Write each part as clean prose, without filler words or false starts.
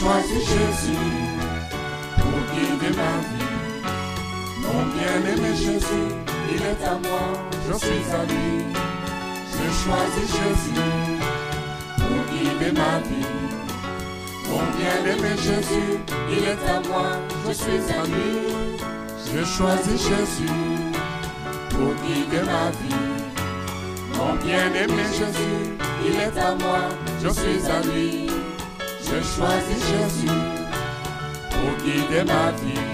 choisi Jésus pour guider ma vie. Mon bien-aimé Jésus, il est à moi, je suis à lui. J'ai choisi Jésus pour guider ma vie. Mon bien-aimé Jésus, il est à moi, je suis à lui. J'ai choisi Jésus pour guider ma vie. Mon bien-aimé Jésus, il est à moi, je suis à lui. J'ai choisi Jésus pour guider ma vie.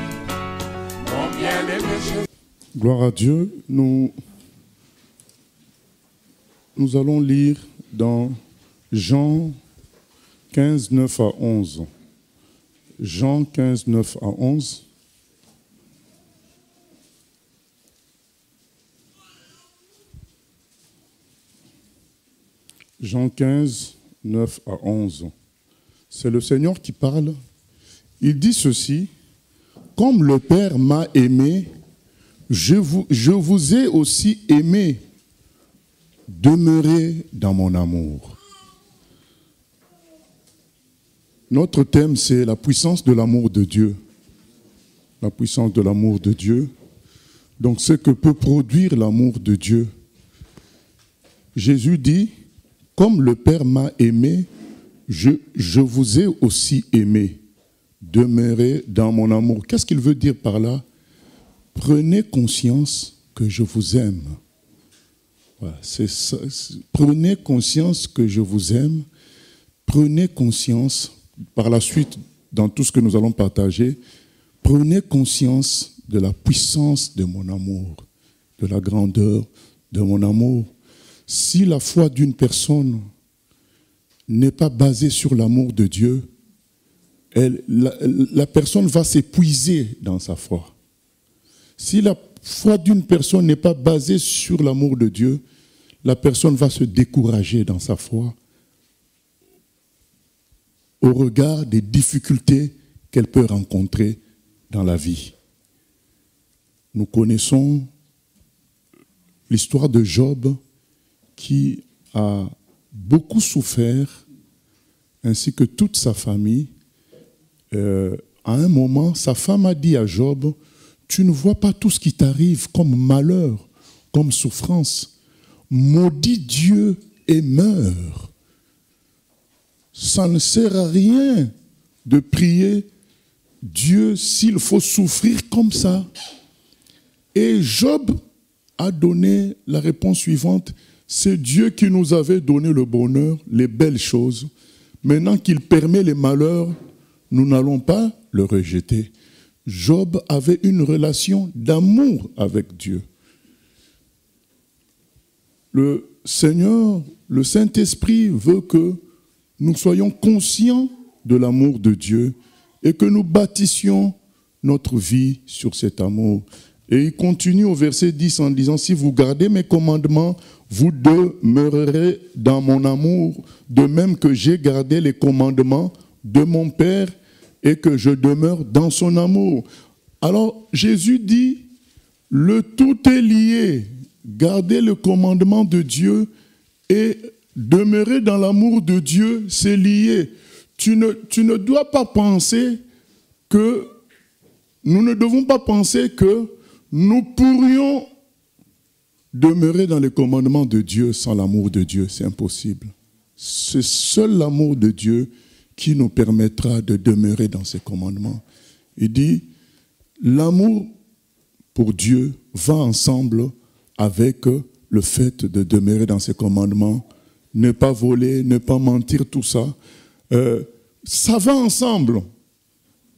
Mon bien-aimé Jésus. Gloire à Dieu. Nous allons lire dans Jean 15, 9 à 11. Jean 15, 9 à 11. Jean 15, 9 à 11. C'est le Seigneur qui parle. Il dit ceci: comme le Père m'a aimé, je vous ai aussi aimé. Demeurez dans mon amour. Notre thème, c'est la puissance de l'amour de Dieu. La puissance de l'amour de Dieu. Donc, ce que peut produire l'amour de Dieu. Jésus dit: comme le Père m'a aimé, je vous ai aussi aimé. Demeurez dans mon amour. Qu'est-ce qu'il veut dire par là? Prenez conscience que je vous aime. Voilà, c'est ça. Prenez conscience que je vous aime. Prenez conscience, par la suite, dans tout ce que nous allons partager, prenez conscience de la puissance de mon amour, de la grandeur de mon amour. Si la foi d'une personne n'est pas basée sur l'amour de Dieu, la personne va s'épuiser dans sa foi. Si la foi d'une personne n'est pas basée sur l'amour de Dieu, la personne va se décourager dans sa foi au regard des difficultés qu'elle peut rencontrer dans la vie. Nous connaissons l'histoire de Job qui a beaucoup souffert, ainsi que toute sa famille. À un moment, sa femme a dit à Job: tu ne vois pas tout ce qui t'arrive comme malheur, comme souffrance. Maudis Dieu et meurs. Ça ne sert à rien de prier Dieu s'il faut souffrir comme ça. Et Job a donné la réponse suivante: c'est Dieu qui nous avait donné le bonheur, les belles choses. Maintenant qu'il permet les malheurs, nous n'allons pas le rejeter. Job avait une relation d'amour avec Dieu. Le Seigneur, le Saint-Esprit veut que nous soyons conscients de l'amour de Dieu et que nous bâtissions notre vie sur cet amour. Et il continue au verset 10 en disant: si vous gardez mes commandements, vous demeurerez dans mon amour, de même que j'ai gardé les commandements de mon Père et que je demeure dans son amour. Alors Jésus dit, le tout est lié. Garder le commandement de Dieu et demeurer dans l'amour de Dieu, c'est lié. Tu ne dois pas penser que, nous ne devons pas penser que nous pourrions demeurer dans les commandements de Dieu sans l'amour de Dieu. C'est impossible. C'est seul l'amour de Dieu qui nous permettra de demeurer dans ses commandements. Il dit, l'amour pour Dieu va ensemble avec le fait de demeurer dans ses commandements, ne pas voler, ne pas mentir, tout ça. Ça va ensemble.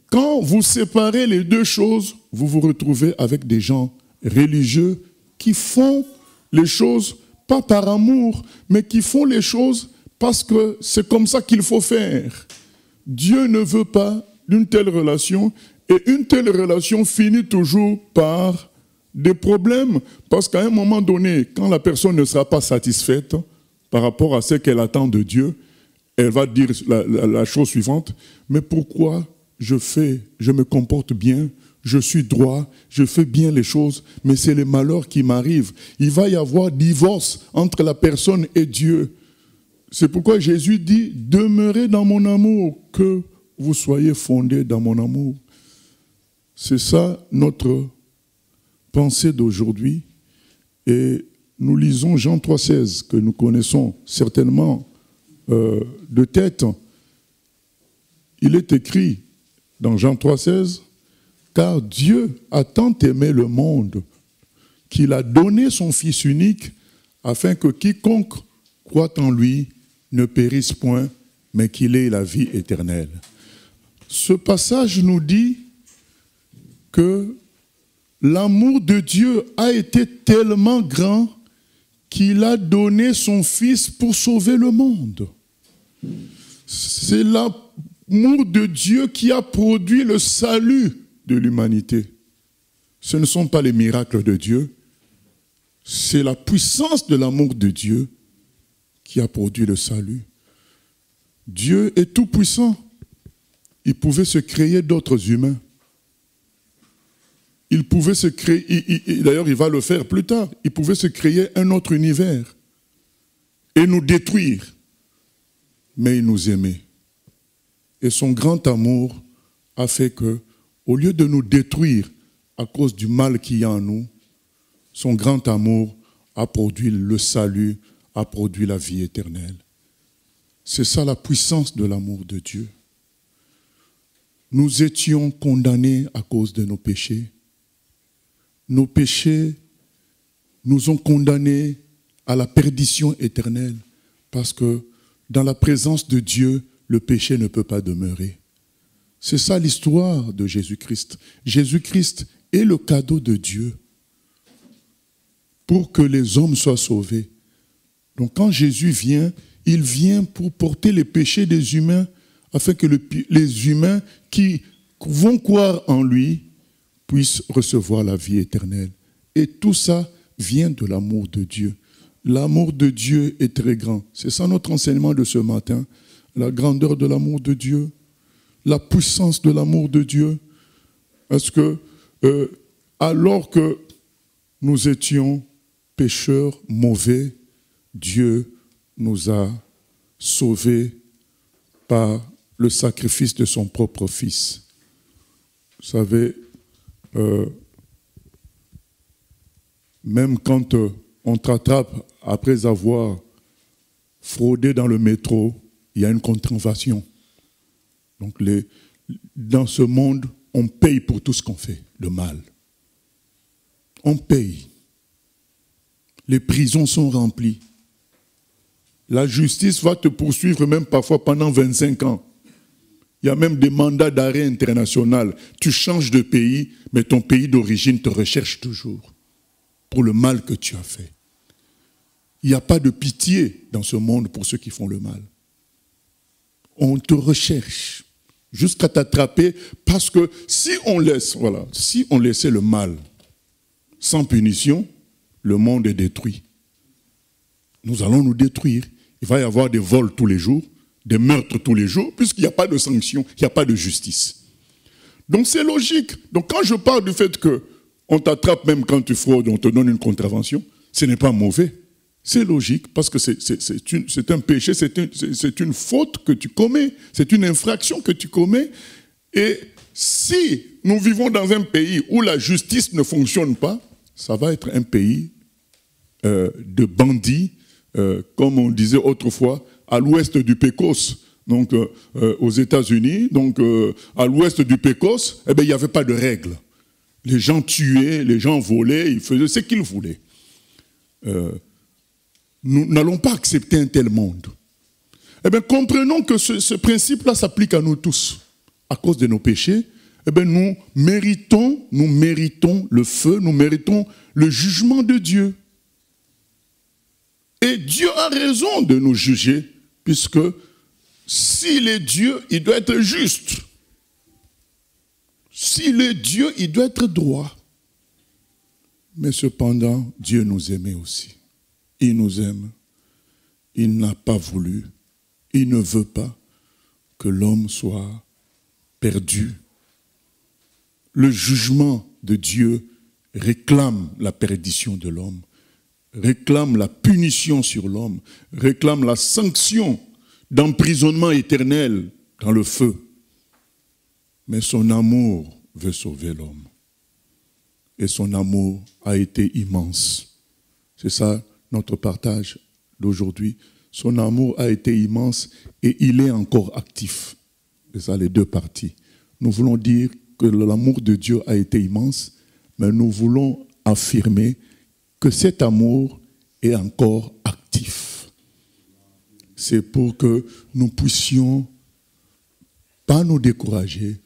Quand vous séparez les deux choses, vous vous retrouvez avec des gens religieux qui font les choses pas par amour, mais qui font les choses parce que c'est comme ça qu'il faut faire. Dieu ne veut pas d'une telle relation, et une telle relation finit toujours par des problèmes, parce qu'à un moment donné, quand la personne ne sera pas satisfaite par rapport à ce qu'elle attend de Dieu, elle va dire la chose suivante: mais pourquoi je me comporte bien, je suis droit, je fais bien les choses, mais c'est les malheurs qui m'arrivent. Il va y avoir divorce entre la personne et Dieu. C'est pourquoi Jésus dit: demeurez dans mon amour, que vous soyez fondés dans mon amour. C'est ça notre pensée d'aujourd'hui. Et nous lisons Jean 3,16, que nous connaissons certainement de tête. Il est écrit dans Jean 3,16, « Car Dieu a tant aimé le monde qu'il a donné son Fils unique afin que quiconque croit en lui ne périsse point, mais qu'il ait la vie éternelle. » Ce passage nous dit que l'amour de Dieu a été tellement grand qu'il a donné son Fils pour sauver le monde. C'est l'amour de Dieu qui a produit le salut de l'humanité. Ce ne sont pas les miracles de Dieu, c'est la puissance de l'amour de Dieu qui a produit le salut. Dieu est tout puissant. Il pouvait se créer d'autres humains. Il pouvait se créer, d'ailleurs il va le faire plus tard, il pouvait se créer un autre univers et nous détruire. Mais il nous aimait. Et son grand amour a fait que, au lieu de nous détruire à cause du mal qu'il y a en nous, son grand amour a produit le salut, a produit la vie éternelle. C'est ça la puissance de l'amour de Dieu. Nous étions condamnés à cause de nos péchés. Nos péchés nous ont condamnés à la perdition éternelle parce que dans la présence de Dieu, le péché ne peut pas demeurer. C'est ça l'histoire de Jésus-Christ. Jésus-Christ est le cadeau de Dieu pour que les hommes soient sauvés. Donc quand Jésus vient, il vient pour porter les péchés des humains afin que les humains qui vont croire en lui puissent recevoir la vie éternelle. Et tout ça vient de l'amour de Dieu. L'amour de Dieu est très grand. C'est ça notre enseignement de ce matin. La grandeur de l'amour de Dieu, la puissance de l'amour de Dieu. Parce que alors que nous étions pécheurs mauvais, Dieu nous a sauvés par le sacrifice de son propre Fils. Vous savez, même quand on t'attrape après avoir fraudé dans le métro, il y a une contravention. Donc dans ce monde, on paye pour tout ce qu'on fait, le mal. On paye. Les prisons sont remplies. La justice va te poursuivre même parfois pendant 25 ans. Il y a même des mandats d'arrêt international. Tu changes de pays, mais ton pays d'origine te recherche toujours pour le mal que tu as fait. Il n'y a pas de pitié dans ce monde pour ceux qui font le mal. On te recherche jusqu'à t'attraper parce que si on laissait le mal sans punition, le monde est détruit. Nous allons nous détruire. Il va y avoir des vols tous les jours, des meurtres tous les jours, puisqu'il n'y a pas de sanction, il n'y a pas de justice. Donc c'est logique. Donc quand je parle du fait qu'on t'attrape même quand tu fraudes, on te donne une contravention, ce n'est pas mauvais. C'est logique parce que c'est un péché, c'est une faute que tu commets, c'est une infraction que tu commets. Et si nous vivons dans un pays où la justice ne fonctionne pas, ça va être un pays de bandits, comme on disait autrefois, à l'ouest du Pécos, donc aux États-Unis, donc à l'ouest du Pécos, il n'y avait pas de règles. Les gens tuaient, les gens volaient, ils faisaient ce qu'ils voulaient. Nous n'allons pas accepter un tel monde. Eh bien, comprenons que ce principe-là s'applique à nous tous. À cause de nos péchés, eh bien, nous méritons le feu, nous méritons le jugement de Dieu. Et Dieu a raison de nous juger, puisque s'il est Dieu, il doit être juste. S'il est Dieu, il doit être droit. Mais cependant, Dieu nous aimait aussi. Il nous aime. Il n'a pas voulu, il ne veut pas que l'homme soit perdu. Le jugement de Dieu réclame la perdition de l'homme, réclame la punition sur l'homme, réclame la sanction d'emprisonnement éternel dans le feu. mais son amour veut sauver l'homme. Et son amour a été immense. C'est ça notre partage d'aujourd'hui. Son amour a été immense et il est encore actif. C'est ça les deux parties. Nous voulons dire que l'amour de Dieu a été immense, mais nous voulons affirmer que cet amour est encore actif. C'est pour que nous puissions pas nous décourager,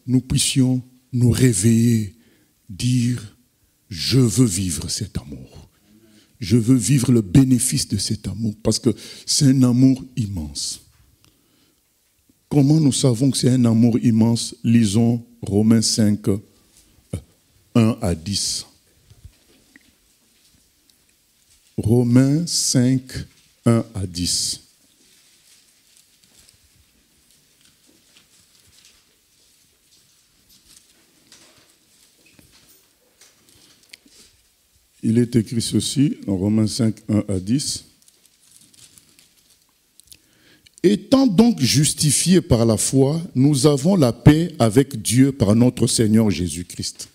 nous puissions nous réveiller, dire « Je veux vivre cet amour. Je veux vivre le bénéfice de cet amour parce que c'est un amour immense. » Comment nous savons que c'est un amour immense? Lisons Romains 5, 1 à 10. Romains 5, 1 à 10. Il est écrit ceci, dans Romains 5, 1 à 10. Étant donc justifiés par la foi, nous avons la paix avec Dieu par notre Seigneur Jésus-Christ,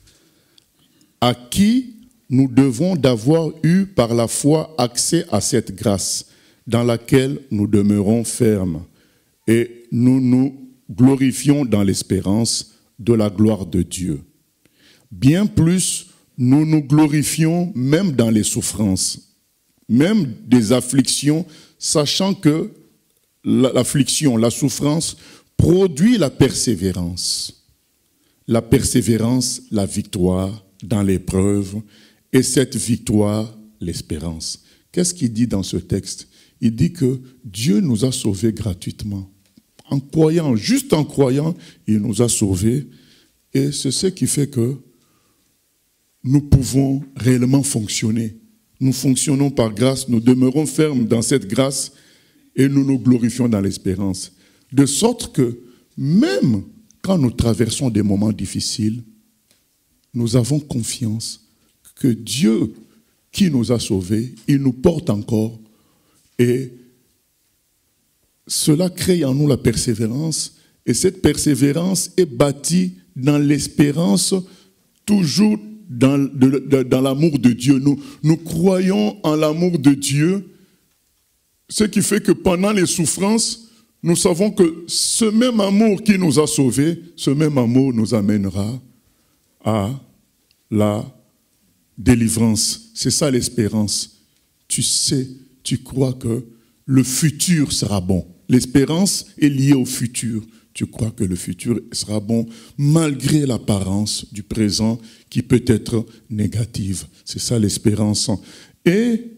à qui nous devons d'avoir eu par la foi accès à cette grâce dans laquelle nous demeurons fermes et nous nous glorifions dans l'espérance de la gloire de Dieu. Bien plus, nous nous glorifions même dans les souffrances, même des afflictions, sachant que l'affliction, la souffrance, produit la persévérance. La persévérance, la victoire dans l'épreuve, et cette victoire, l'espérance. Qu'est-ce qu'il dit dans ce texte? Il dit que Dieu nous a sauvés gratuitement. En croyant, juste en croyant, il nous a sauvés. Et c'est ce qui fait que nous pouvons réellement fonctionner. Nous fonctionnons par grâce, nous demeurons fermes dans cette grâce et nous nous glorifions dans l'espérance. De sorte que même quand nous traversons des moments difficiles, nous avons confiance que Dieu qui nous a sauvés, il nous porte encore et cela crée en nous la persévérance et cette persévérance est bâtie dans l'espérance, toujours dans l'amour de Dieu. Nous croyons en l'amour de Dieu, ce qui fait que pendant les souffrances, nous savons que ce même amour qui nous a sauvés, ce même amour nous amènera à la délivrance. C'est ça l'espérance. Tu sais, tu crois que le futur sera bon. L'espérance est liée au futur. Tu crois que le futur sera bon malgré l'apparence du présent qui peut être négative. C'est ça l'espérance. Et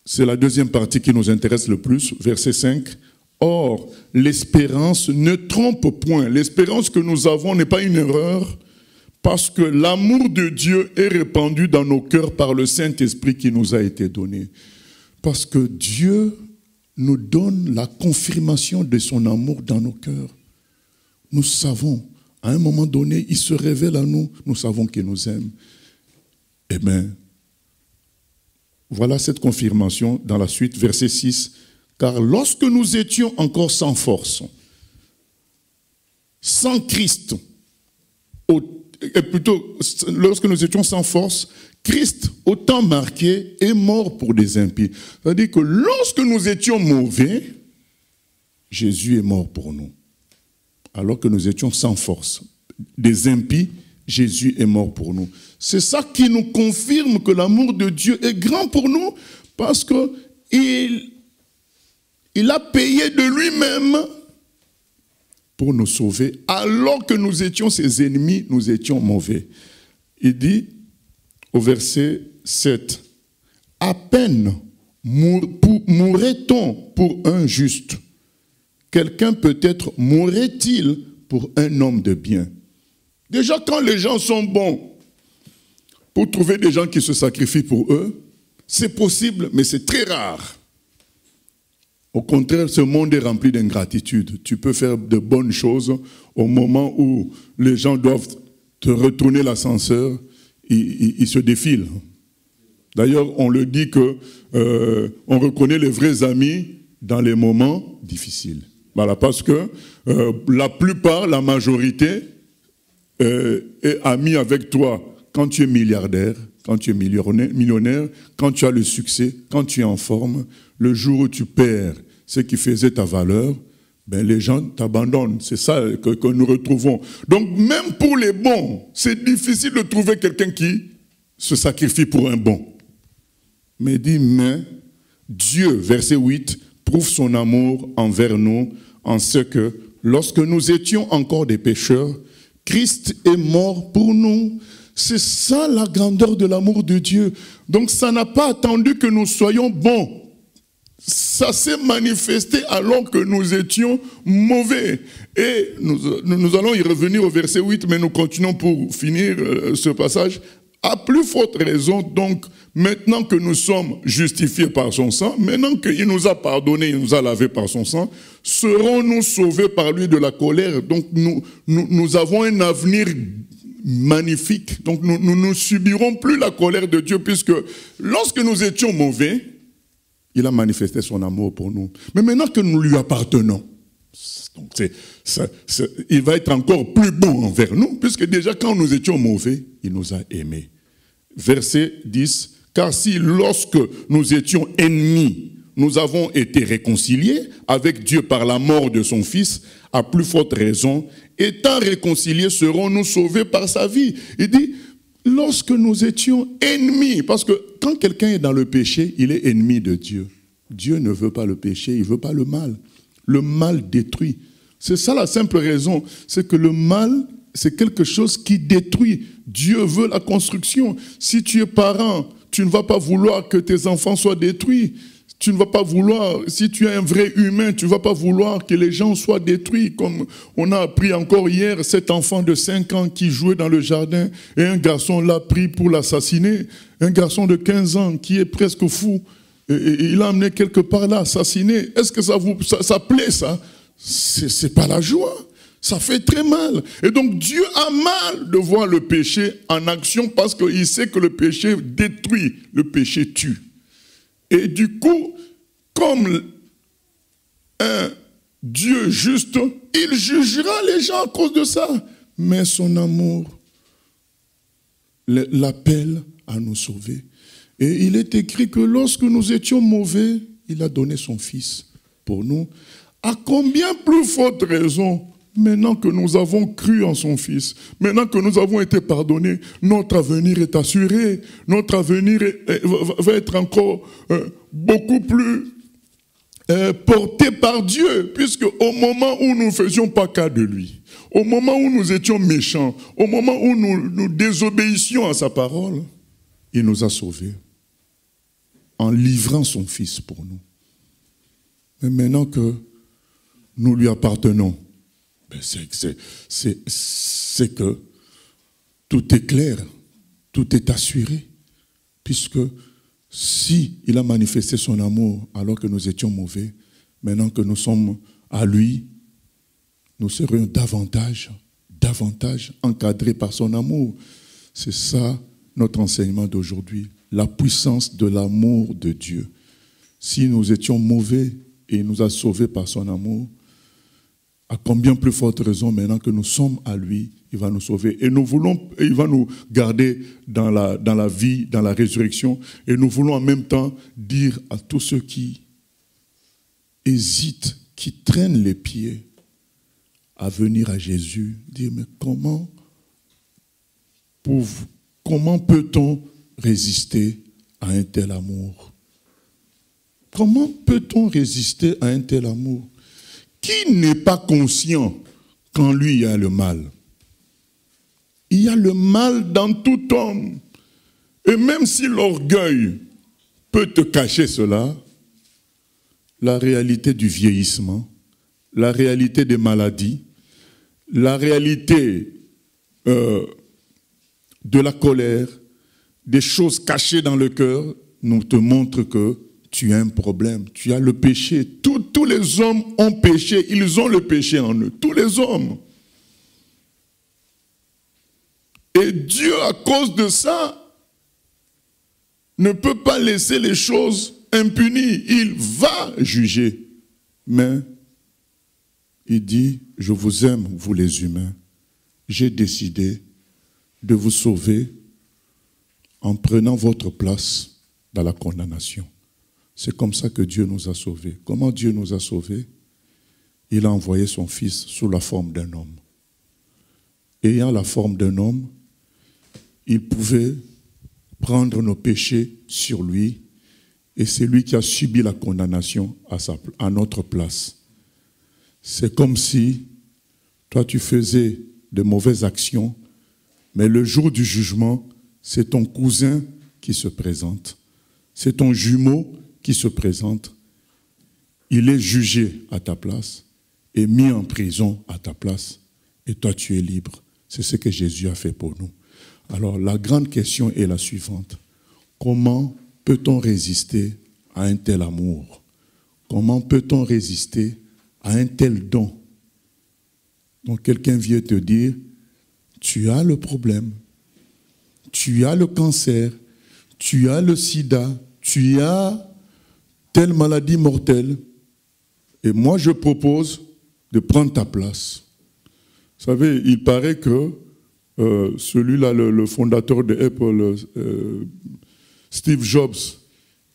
c'est la deuxième partie qui nous intéresse le plus, verset 5. Or, l'espérance ne trompe point. L'espérance que nous avons n'est pas une erreur parce que l'amour de Dieu est répandu dans nos cœurs par le Saint-Esprit qui nous a été donné. Parce que Dieu nous donne la confirmation de son amour dans nos cœurs. Nous savons, à un moment donné, il se révèle à nous, nous savons qu'il nous aime. Eh bien, voilà cette confirmation dans la suite, verset 6. Car lorsque nous étions encore sans force, sans Christ, et plutôt, lorsque nous étions sans force, Christ, au temps marqué, est mort pour des impies. C'est-à-dire que lorsque nous étions mauvais, Jésus est mort pour nous. Alors que nous étions sans force, des impies, Jésus est mort pour nous. C'est ça qui nous confirme que l'amour de Dieu est grand pour nous, parce qu'il a payé de lui-même pour nous sauver, alors que nous étions ses ennemis, nous étions mauvais. Il dit au verset 7, « À peine mourrait-on pour un juste, quelqu'un peut-être mourrait-il pour un homme de bien. » Déjà, quand les gens sont bons, pour trouver des gens qui se sacrifient pour eux, c'est possible, mais c'est très rare. Au contraire, ce monde est rempli d'ingratitude. Tu peux faire de bonnes choses au moment où les gens doivent te retourner l'ascenseur, ils se défilent. D'ailleurs, on le dit que on reconnaît les vrais amis dans les moments difficiles. Voilà, parce que la plupart, la majorité, est amie avec toi quand tu es milliardaire, quand tu es millionnaire, quand tu as le succès, quand tu es en forme. Le jour où tu perds ce qui faisait ta valeur, ben les gens t'abandonnent. C'est ça que nous retrouvons. Donc même pour les bons, c'est difficile de trouver quelqu'un qui se sacrifie pour un bon. Mais dit, mais Dieu, verset 8, prouve son amour envers nous en ce que, lorsque nous étions encore des pécheurs, Christ est mort pour nous. C'est ça la grandeur de l'amour de Dieu. Donc ça n'a pas attendu que nous soyons bons. Ça s'est manifesté alors que nous étions mauvais. Et nous allons y revenir au verset 8, mais nous continuons pour finir ce passage. À plus forte raison, donc, maintenant que nous sommes justifiés par son sang, maintenant qu'il nous a pardonné, il nous a lavé par son sang, serons-nous sauvés par lui de la colère. Donc nous avons un avenir magnifique. Donc nous ne subirons plus la colère de Dieu, puisque lorsque nous étions mauvais, il a manifesté son amour pour nous. Mais maintenant que nous lui appartenons, donc il va être encore plus bon envers nous, puisque déjà quand nous étions mauvais, il nous a aimés. Verset 10, car si lorsque nous étions ennemis, nous avons été réconciliés avec Dieu par la mort de son Fils, à plus forte raison, étant réconciliés, serons-nous sauvés par sa vie. Il dit, lorsque nous étions ennemis, parce que quand quelqu'un est dans le péché, il est ennemi de Dieu. Dieu ne veut pas le péché, il ne veut pas le mal. Le mal détruit. C'est ça la simple raison, c'est que le mal, c'est quelque chose qui détruit. Dieu veut la construction. Si tu es parent, tu ne vas pas vouloir que tes enfants soient détruits. Tu ne vas pas vouloir, si tu es un vrai humain, tu ne vas pas vouloir que les gens soient détruits. Comme on a appris encore hier, cet enfant de 5 ans qui jouait dans le jardin et un garçon l'a pris pour l'assassiner. Un garçon de 15 ans qui est presque fou. Et il l'a amené quelque part là, assassiné. Est-ce que ça plaît ça? C'est pas la joie. Ça fait très mal. Et donc Dieu a mal de voir le péché en action parce qu'il sait que le péché détruit, le péché tue. Et du coup, comme un Dieu juste, il jugera les gens à cause de ça. Mais son amour l'appelle à nous sauver. Et il est écrit que lorsque nous étions mauvais, il a donné son Fils pour nous. À combien plus forte raison, maintenant que nous avons cru en son Fils, maintenant que nous avons été pardonnés, notre avenir est assuré, notre avenir va être encore beaucoup plus porté par Dieu, puisque au moment où nous ne faisions pas cas de lui, au moment où nous étions méchants, au moment où nous désobéissions à sa parole, il nous a sauvés en livrant son Fils pour nous. Mais maintenant que nous lui appartenons, c'est que tout est clair, tout est assuré, puisque si il a manifesté son amour alors que nous étions mauvais, maintenant que nous sommes à lui, nous serions davantage encadrés par son amour. C'est ça notre enseignement d'aujourd'hui, la puissance de l'amour de Dieu. Si nous étions mauvais et il nous a sauvés par son amour, à combien plus forte raison maintenant que nous sommes à lui, il va nous sauver. Et il va nous garder dans la vie, dans la résurrection. Et nous voulons en même temps dire à tous ceux qui hésitent, qui traînent les pieds à venir à Jésus, dire, mais comment peut-on résister à un tel amour? Comment peut-on résister à un tel amour? Qui n'est pas conscient qu'en lui il y a le mal? Il y a le mal dans tout homme. Et même si l'orgueil peut te cacher cela, la réalité du vieillissement, la réalité des maladies, la réalité de la colère, des choses cachées dans le cœur, nous te montrent que tu as un problème, tu as le péché. Tous les hommes ont péché, ils ont le péché en eux, tous les hommes. Et Dieu, à cause de ça, ne peut pas laisser les choses impunies. Il va juger. Mais il dit, je vous aime, vous les humains. J'ai décidé de vous sauver en prenant votre place dans la condamnation. C'est comme ça que Dieu nous a sauvés. Comment Dieu nous a sauvés? Il a envoyé son Fils sous la forme d'un homme. Ayant la forme d'un homme, il pouvait prendre nos péchés sur lui, et c'est lui qui a subi la condamnation à notre place. C'est comme si toi tu faisais de mauvaises actions, mais le jour du jugement, c'est ton cousin qui se présente. C'est ton jumeau qui se présente. Il est jugé à ta place et mis en prison à ta place. Et toi, tu es libre. C'est ce que Jésus a fait pour nous. Alors, la grande question est la suivante. Comment peut-on résister à un tel amour? Comment peut-on résister à un tel don? Donc, quelqu'un vient te dire, tu as le problème, tu as le cancer, tu as le sida, tu as telle maladie mortelle, et moi je propose de prendre ta place. Vous savez, il paraît que celui-là, le fondateur de Apple, Steve Jobs,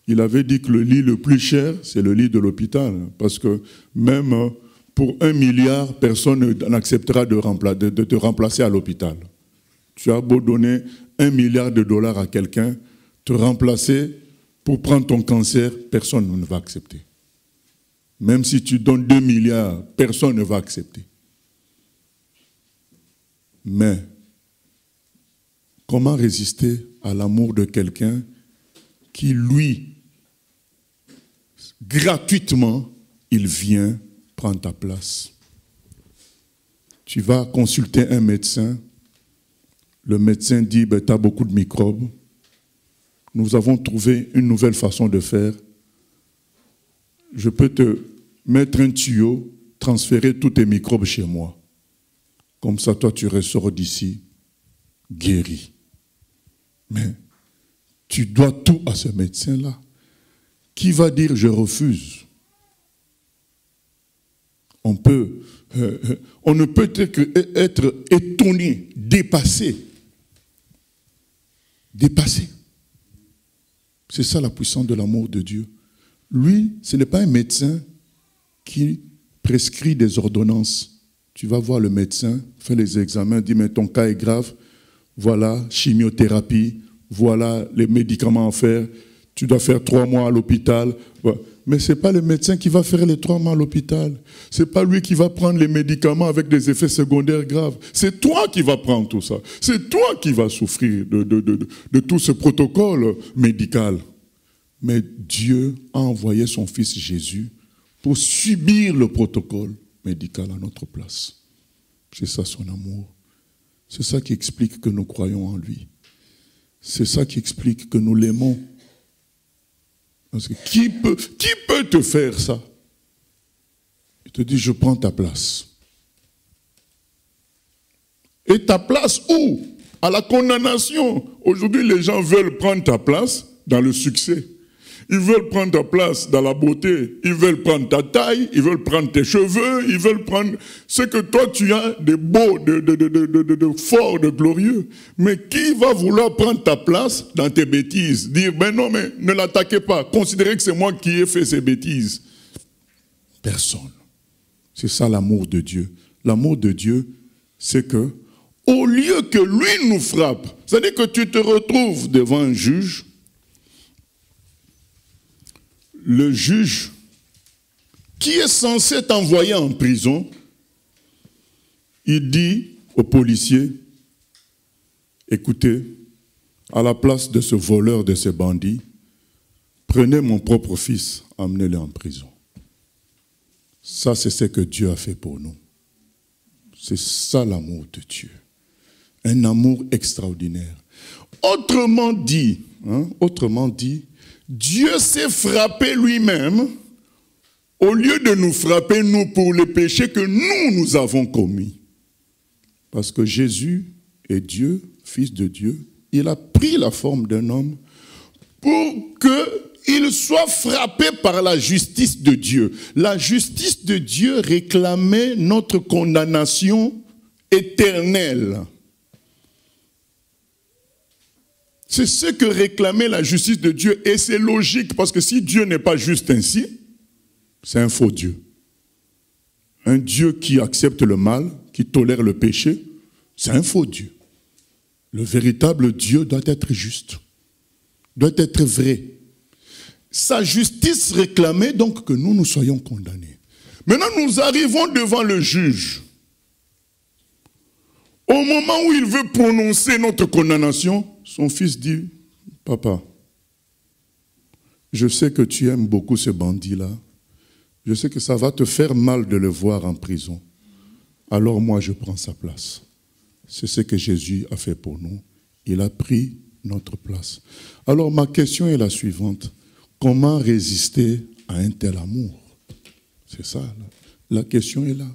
il avait dit que le lit le plus cher, c'est le lit de l'hôpital, parce que même pour 1 milliard, personne n'acceptera de te remplacer à l'hôpital. Tu as beau donner 1 milliard de dollars à quelqu'un, te remplacer pour prendre ton cancer, personne ne va accepter. Même si tu donnes 2 milliards, personne ne va accepter. Mais, comment résister à l'amour de quelqu'un qui, lui, gratuitement, il vient prendre ta place? Tu vas consulter un médecin, le médecin dit, tu as beaucoup de microbes, nous avons trouvé une nouvelle façon de faire, je peux te mettre un tuyau, transférer tous tes microbes chez moi. Comme ça, toi, tu ressors d'ici guéri. Mais tu dois tout à ce médecin-là. Qui va dire « je refuse » ? On ne peut être étonné, dépassé. Dépassé. C'est ça la puissance de l'amour de Dieu. Lui, ce n'est pas un médecin qui prescrit des ordonnances. Tu vas voir le médecin, fait les examens, dit mais ton cas est grave, voilà, chimiothérapie, voilà les médicaments à faire, tu dois faire 3 mois à l'hôpital. Mais ce n'est pas le médecin qui va faire les 3 mois à l'hôpital. Ce n'est pas lui qui va prendre les médicaments avec des effets secondaires graves. C'est toi qui vas prendre tout ça. C'est toi qui vas souffrir de tout ce protocole médical. Mais Dieu a envoyé son Fils Jésus pour subir le protocole médical à notre place. C'est ça son amour. C'est ça qui explique que nous croyons en lui. C'est ça qui explique que nous l'aimons. Parce que qui peut te faire ça? Il te dit, je prends ta place. Et ta place où? À la condamnation. Aujourd'hui, les gens veulent prendre ta place dans le succès. Ils veulent prendre ta place dans la beauté. Ils veulent prendre ta taille. Ils veulent prendre tes cheveux. Ils veulent prendre ce que toi tu as de beau, de fort, de glorieux. Mais qui va vouloir prendre ta place dans tes bêtises? Dire, ben non, mais ne l'attaquez pas. Considérez que c'est moi qui ai fait ces bêtises. Personne. C'est ça l'amour de Dieu. L'amour de Dieu, c'est que, au lieu que lui nous frappe, c'est-à-dire que tu te retrouves devant un juge, le juge qui est censé t'envoyer en prison, il dit au policier, écoutez, à la place de ce voleur, de ce bandit, prenez mon propre fils, emmenez-le en prison. Ça, c'est ce que Dieu a fait pour nous. C'est ça l'amour de Dieu. Un amour extraordinaire. Autrement dit, Dieu s'est frappé lui-même au lieu de nous frapper, nous, pour les péchés que nous avons commis. Parce que Jésus est Dieu, Fils de Dieu. Il a pris la forme d'un homme pour que qu'il soit frappé par la justice de Dieu. La justice de Dieu réclamait notre condamnation éternelle. C'est ce que réclamait la justice de Dieu. Et c'est logique, parce que si Dieu n'est pas juste ainsi, c'est un faux Dieu. Un Dieu qui accepte le mal, qui tolère le péché, c'est un faux Dieu. Le véritable Dieu doit être juste, doit être vrai. Sa justice réclamait donc que nous soyons condamnés. Maintenant, nous arrivons devant le juge. Au moment où il veut prononcer notre condamnation, son fils dit, « Papa, je sais que tu aimes beaucoup ce bandit-là. Je sais que ça va te faire mal de le voir en prison. Alors moi, je prends sa place. » C'est ce que Jésus a fait pour nous. Il a pris notre place. Alors ma question est la suivante. Comment résister à un tel amour? C'est ça, la question est là.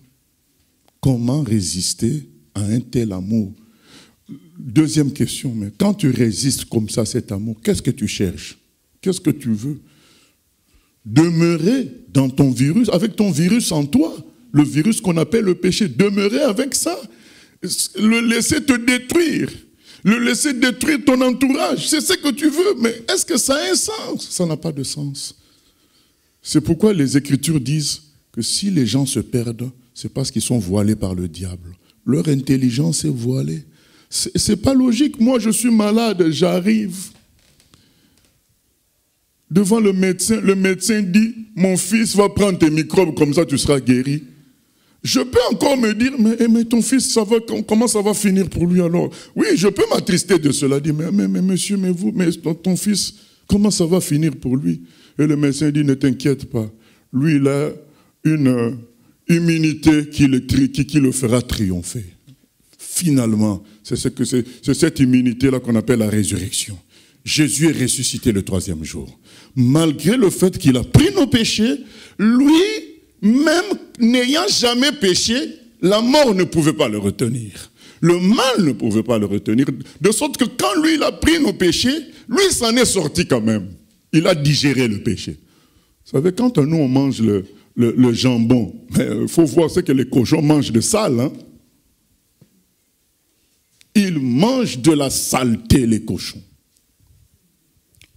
Comment résister à un tel amour? Deuxième question, mais quand tu résistes comme ça à cet amour, qu'est-ce que tu cherches? Qu'est-ce que tu veux? Demeurer dans ton virus, avec ton virus en toi, le virus qu'on appelle le péché, demeurer avec ça, le laisser te détruire, le laisser détruire ton entourage, c'est ce que tu veux, mais est-ce que ça a un sens? Ça n'a pas de sens. C'est pourquoi les Écritures disent que si les gens se perdent, c'est parce qu'ils sont voilés par le diable. Leur intelligence est voilée. C'est pas logique. Moi, je suis malade, j'arrive devant le médecin dit, mon fils va prendre tes microbes, comme ça tu seras guéri. Je peux encore me dire, mais ton fils, comment ça va finir pour lui alors? Oui, je peux m'attrister de cela, dire, mais monsieur, mais ton fils, comment ça va finir pour lui? Et le médecin dit, ne t'inquiète pas, lui il a une immunité qui le fera triompher. Finalement, c'est cette immunité-là qu'on appelle la résurrection. Jésus est ressuscité le 3e jour. Malgré le fait qu'il a pris nos péchés, lui, même n'ayant jamais péché, la mort ne pouvait pas le retenir. Le mal ne pouvait pas le retenir. De sorte que quand lui, il a pris nos péchés, lui, il s'en est sorti quand même. Il a digéré le péché. Vous savez, quand nous, on mange le jambon, il faut voir ce que les cochons mangent de sale, hein? Ils mangent de la saleté, les cochons.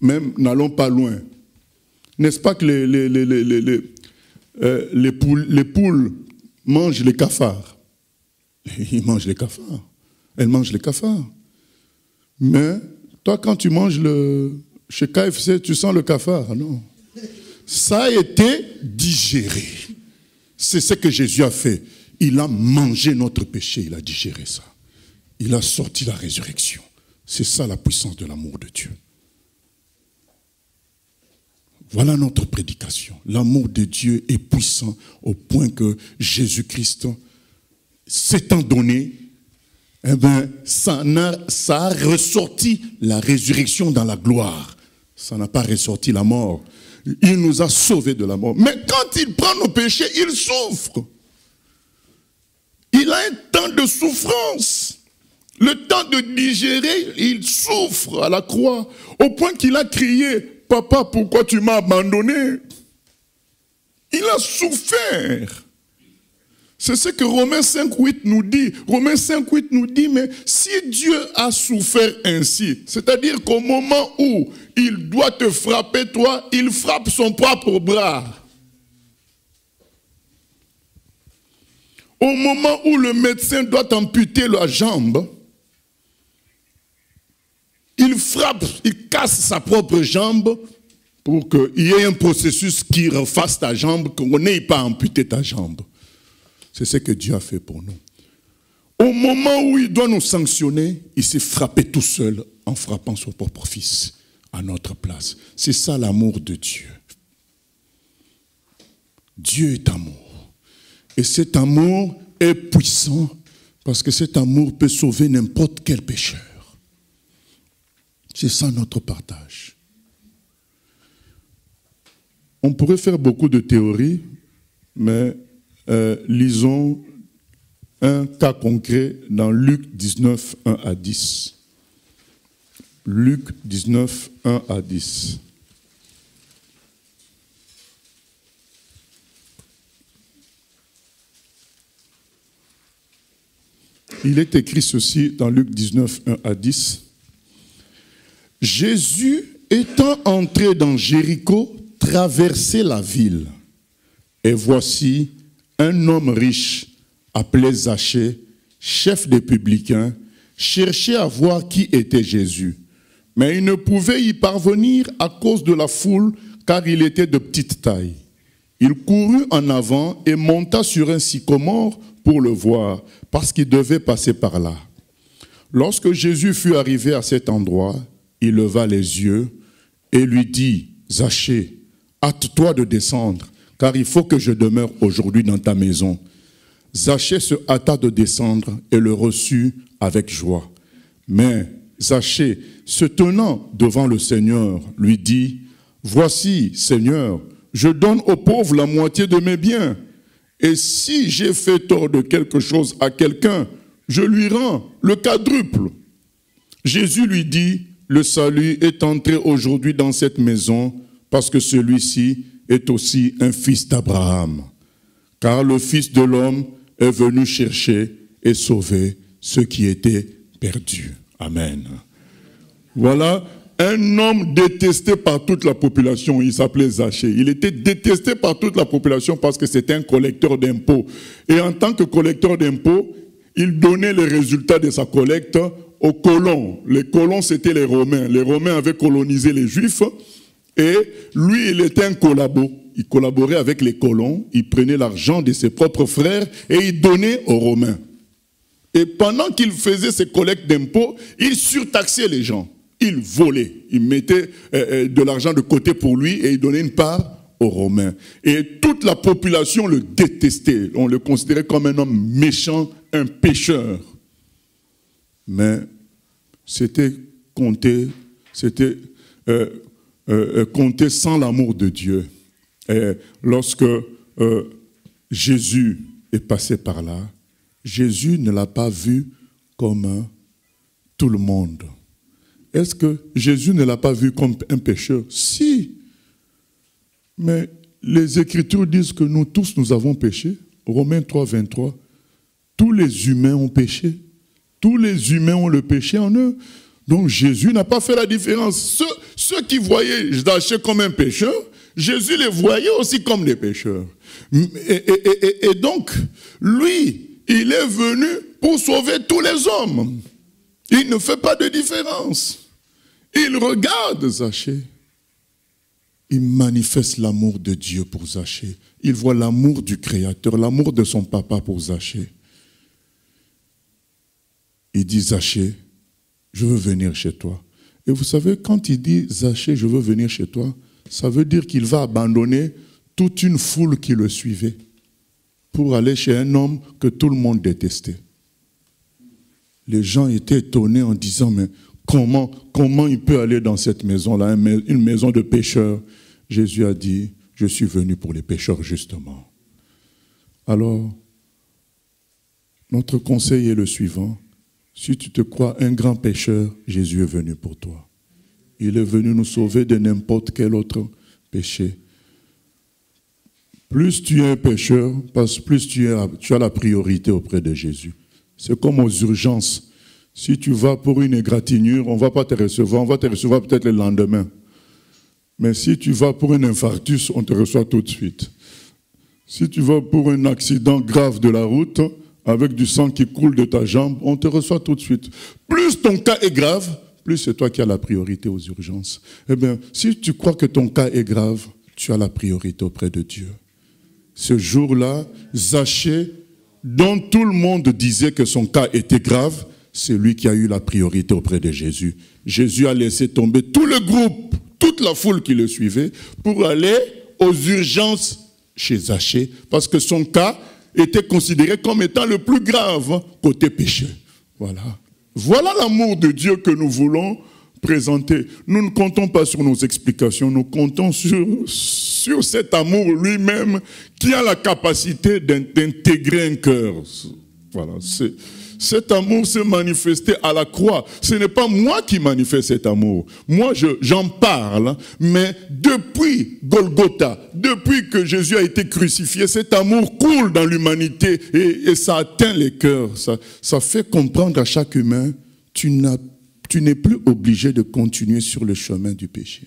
Même, n'allons pas loin. N'est-ce pas que les poules mangent les cafards? Ils mangent les cafards. Elles mangent les cafards. Mais, toi, quand tu manges chez KFC, tu sens le cafard, non? Ça a été digéré. C'est ce que Jésus a fait. Il a mangé notre péché, il a digéré ça. Il a sorti la résurrection. C'est ça la puissance de l'amour de Dieu. Voilà notre prédication. L'amour de Dieu est puissant au point que Jésus-Christ, s'étant donné, ça a ressorti la résurrection dans la gloire. Ça n'a pas ressorti la mort. Il nous a sauvés de la mort. Mais quand il prend nos péchés, il souffre. Il a un temps de souffrance. Le temps de digérer, il souffre à la croix, au point qu'il a crié, « Papa, pourquoi tu m'as abandonné ?» Il a souffert. C'est ce que Romains 5,8 nous dit. Romains 5,8 nous dit, mais si Dieu a souffert ainsi, c'est-à-dire qu'au moment où il doit te frapper, toi, il frappe son propre bras. Au moment où le médecin doit amputer la jambe, il frappe, il casse sa propre jambe pour qu'il y ait un processus qui refasse ta jambe, qu'on n'ait pas amputé ta jambe. C'est ce que Dieu a fait pour nous. Au moment où il doit nous sanctionner, il s'est frappé tout seul en frappant son propre fils à notre place. C'est ça l'amour de Dieu. Dieu est amour. Et cet amour est puissant parce que cet amour peut sauver n'importe quel pécheur. C'est ça notre partage. On pourrait faire beaucoup de théories, mais lisons un cas concret dans Luc 19, 1 à 10. Luc 19, 1 à 10. il est écrit ceci dans Luc 19, 1 à 10. Jésus, étant entré dans Jéricho, traversait la ville. Et voici un homme riche, appelé Zachée, chef des publicains, cherchait à voir qui était Jésus. Mais il ne pouvait y parvenir à cause de la foule, car il était de petite taille. Il courut en avant et monta sur un sycomore pour le voir, parce qu'il devait passer par là. Lorsque Jésus fut arrivé à cet endroit, il leva les yeux et lui dit, « Zachée, hâte-toi de descendre, car il faut que je demeure aujourd'hui dans ta maison. » Zachée se hâta de descendre et le reçut avec joie. Mais Zachée, se tenant devant le Seigneur, lui dit, « Voici, Seigneur, je donne aux pauvres la moitié de mes biens. Et si j'ai fait tort de quelque chose à quelqu'un, je lui rends le quadruple. » Jésus lui dit, « Le salut est entré aujourd'hui dans cette maison, parce que celui-ci est aussi un fils d'Abraham. Car le Fils de l'homme est venu chercher et sauver ceux qui étaient perdus. » Amen. Voilà un homme détesté par toute la population. Il s'appelait Zachée. Il était détesté par toute la population parce que c'était un collecteur d'impôts. Et en tant que collecteur d'impôts, il donnait les résultats de sa collecte aux colons. Les colons, c'était les Romains. Les Romains avaient colonisé les Juifs et lui, il était un collabo. Il collaborait avec les colons, il prenait l'argent de ses propres frères et il donnait aux Romains. Et pendant qu'il faisait ses collectes d'impôts, il surtaxait les gens. Il volait, il mettait de l'argent de côté pour lui et il donnait une part aux Romains. Et toute la population le détestait. On le considérait comme un homme méchant, un pécheur. Mais c'était compté sans l'amour de Dieu. Et lorsque Jésus est passé par là, Jésus ne l'a pas vu comme tout le monde. Est-ce que Jésus ne l'a pas vu comme un pécheur? Si. Mais les Écritures disent que nous tous, nous avons péché. Romains 3, 23. Tous les humains ont péché. Tous les humains ont le péché en eux. Donc Jésus n'a pas fait la différence. Ceux qui voyaient Zachée comme un pécheur, Jésus les voyait aussi comme des pécheurs. Et donc, lui, il est venu pour sauver tous les hommes. Il ne fait pas de différence. Il regarde Zachée. Il manifeste l'amour de Dieu pour Zachée. Il voit l'amour du Créateur, l'amour de son papa pour Zachée. Il dit, Zachée, je veux venir chez toi. Et vous savez, quand il dit, Zachée, je veux venir chez toi, ça veut dire qu'il va abandonner toute une foule qui le suivait pour aller chez un homme que tout le monde détestait. Les gens étaient étonnés en disant, mais comment il peut aller dans cette maison-là, une maison de pécheurs? Jésus a dit, je suis venu pour les pécheurs justement. Alors, notre conseil est le suivant. Si tu te crois un grand pécheur, Jésus est venu pour toi. Il est venu nous sauver de n'importe quel autre péché. Plus tu es un pécheur, plus tu as la priorité auprès de Jésus. C'est comme aux urgences. Si tu vas pour une égratignure, on ne va pas te recevoir, on va te recevoir peut-être le lendemain. Mais si tu vas pour un infarctus, on te reçoit tout de suite. Si tu vas pour un accident grave de la route, avec du sang qui coule de ta jambe, on te reçoit tout de suite. Plus ton cas est grave, plus c'est toi qui as la priorité aux urgences. Eh bien, si tu crois que ton cas est grave, tu as la priorité auprès de Dieu. Ce jour-là, Zachée, dont tout le monde disait que son cas était grave, c'est lui qui a eu la priorité auprès de Jésus. Jésus a laissé tomber tout le groupe, toute la foule qui le suivait, pour aller aux urgences chez Zachée, parce que son cas était considéré comme étant le plus grave côté péché. Voilà. Voilà l'amour de Dieu que nous voulons présenter. Nous ne comptons pas sur nos explications, nous comptons sur cet amour lui-même qui a la capacité d'intégrer un cœur. Voilà. cet amour s'est manifesté à la croix. Ce n'est pas moi qui manifeste cet amour. Moi, j'en parle, mais depuis Golgotha, depuis que Jésus a été crucifié, cet amour coule dans l'humanité et ça atteint les cœurs. Ça fait comprendre à chaque humain, tu n'es plus obligé de continuer sur le chemin du péché,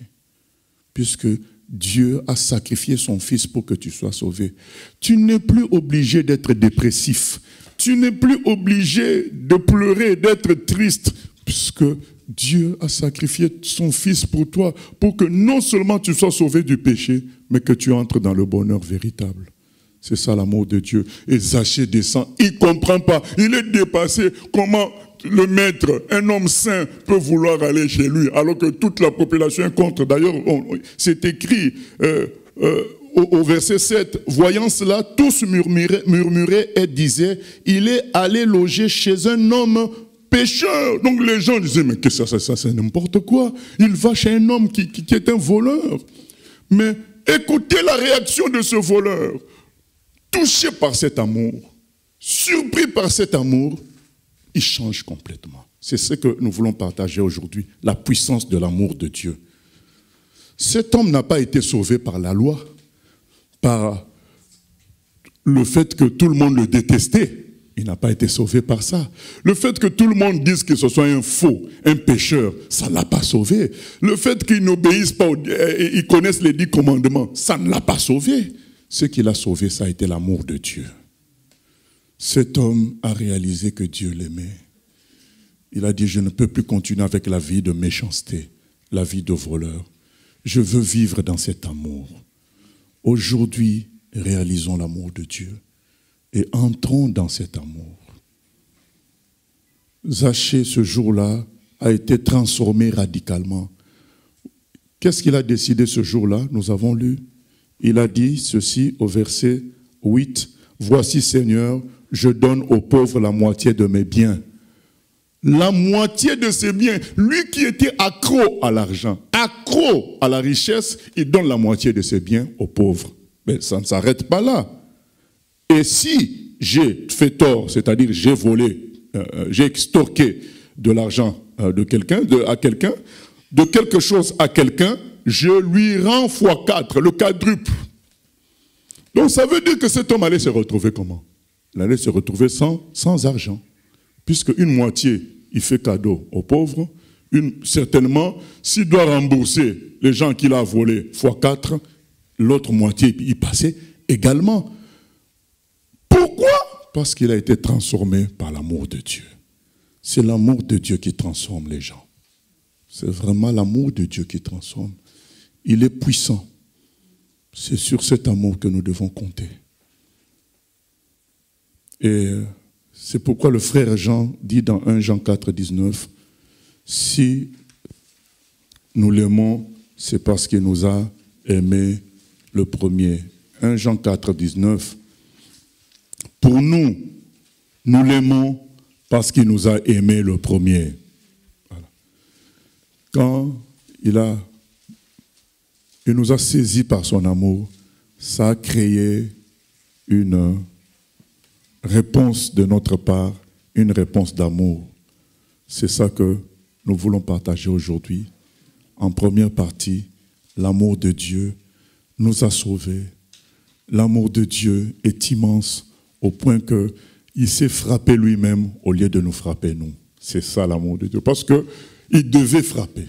puisque Dieu a sacrifié son Fils pour que tu sois sauvé. Tu n'es plus obligé d'être dépressif. Tu n'es plus obligé de pleurer, d'être triste, puisque Dieu a sacrifié son Fils pour toi, pour que non seulement tu sois sauvé du péché, mais que tu entres dans le bonheur véritable. C'est ça l'amour de Dieu. Et Zachée descend, il ne comprend pas, il est dépassé. Comment le maître, un homme saint, peut vouloir aller chez lui, alors que toute la population est contre. D'ailleurs, c'est écrit au verset 7, « Voyant cela, tous murmuraient et disaient, il est allé loger chez un homme pécheur. » Donc les gens disaient, mais qu'est-ce que ça c'est n'importe quoi. Il va chez un homme qui est un voleur. Mais écoutez la réaction de ce voleur. Touché par cet amour, surpris par cet amour, il change complètement. C'est ce que nous voulons partager aujourd'hui, la puissance de l'amour de Dieu. Cet homme n'a pas été sauvé par la loi, par le fait que tout le monde le détestait. Il n'a pas été sauvé par ça. Le fait que tout le monde dise que ce soit un faux, un pécheur, ça ne l'a pas sauvé. Le fait qu'il n'obéisse pas, il connaisse les 10 commandements, ça ne l'a pas sauvé. Ce qui l'a sauvé, ça a été l'amour de Dieu. Cet homme a réalisé que Dieu l'aimait. Il a dit, je ne peux plus continuer avec la vie de méchanceté, la vie de voleur. Je veux vivre dans cet amour. Aujourd'hui, réalisons l'amour de Dieu et entrons dans cet amour. Zachée, ce jour-là, a été transformé radicalement. Qu'est-ce qu'il a décidé ce jour-là? Nous avons lu. Il a dit ceci au verset 8. « Voici, Seigneur, je donne aux pauvres la moitié de mes biens. » La moitié de ses biens. Lui qui était accro à l'argent, accro à la richesse, il donne la moitié de ses biens aux pauvres. Mais ça ne s'arrête pas là. Et si j'ai fait tort, c'est-à-dire j'ai volé, j'ai extorqué de l'argent de quelqu'un, de quelque chose à quelqu'un, je lui rends x4, le quadruple. Donc ça veut dire que cet homme allait se retrouver comment? Il allait se retrouver sans argent. Puisque une moitié, il fait cadeau aux pauvres. Certainement, s'il doit rembourser les gens qu'il a volés x4, l'autre moitié, il passait également. Pourquoi? Parce qu'il a été transformé par l'amour de Dieu. C'est l'amour de Dieu qui transforme les gens. C'est vraiment l'amour de Dieu qui transforme. Il est puissant. C'est sur cet amour que nous devons compter. Et c'est pourquoi le frère Jean dit dans 1 Jean 4, 19, « Si nous l'aimons, c'est parce qu'il nous a aimés le premier. » 1 Jean 4, 19, « Pour nous, nous l'aimons parce qu'il nous a aimés le premier. » Voilà. Quand il nous a saisis par son amour, ça a créé une réponse de notre part, une réponse d'amour. C'est ça que nous voulons partager aujourd'hui. En première partie, l'amour de Dieu nous a sauvés. L'amour de Dieu est immense au point qu'il s'est frappé lui-même au lieu de nous frapper nous. C'est ça l'amour de Dieu. Parce qu'il devait frapper.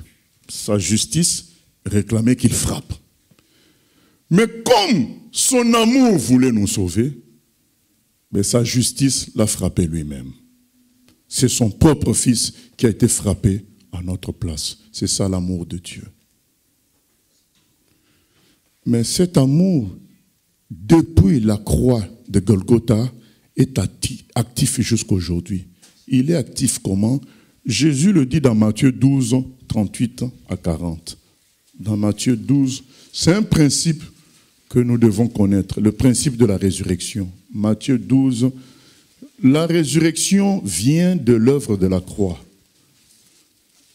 Sa justice réclamait qu'il frappe. Mais comme son amour voulait nous sauver, mais sa justice l'a frappé lui-même. C'est son propre fils qui a été frappé à notre place. C'est ça l'amour de Dieu. Mais cet amour, depuis la croix de Golgotha, est actif jusqu'à aujourd'hui. Il est actif comment? Jésus le dit dans Matthieu 12, 38 à 40. Dans Matthieu 12, c'est un principe que nous devons connaître, le principe de la résurrection. Matthieu 12, la résurrection vient de l'œuvre de la croix.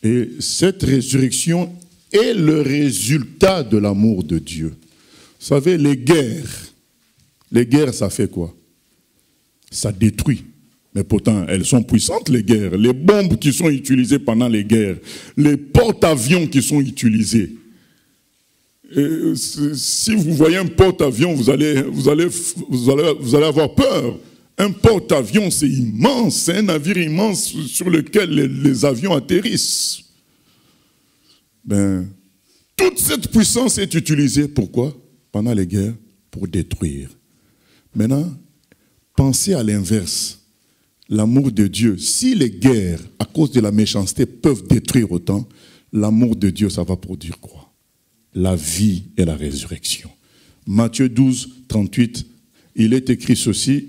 Et cette résurrection est le résultat de l'amour de Dieu. Vous savez, les guerres, ça fait quoi? Ça détruit. Mais pourtant, elles sont puissantes, les guerres. Les bombes qui sont utilisées pendant les guerres, les porte-avions qui sont utilisés. Et si vous voyez un porte-avions, vous allez avoir peur. Un porte-avions, c'est immense, c'est un navire immense sur lequel les avions atterrissent. Toute cette puissance est utilisée, pourquoi? Pendant les guerres, pour détruire. Maintenant, pensez à l'inverse. L'amour de Dieu, si les guerres, à cause de la méchanceté, peuvent détruire autant, l'amour de Dieu, ça va produire quoi? La vie et la résurrection. Matthieu 12, 38, il est écrit ceci.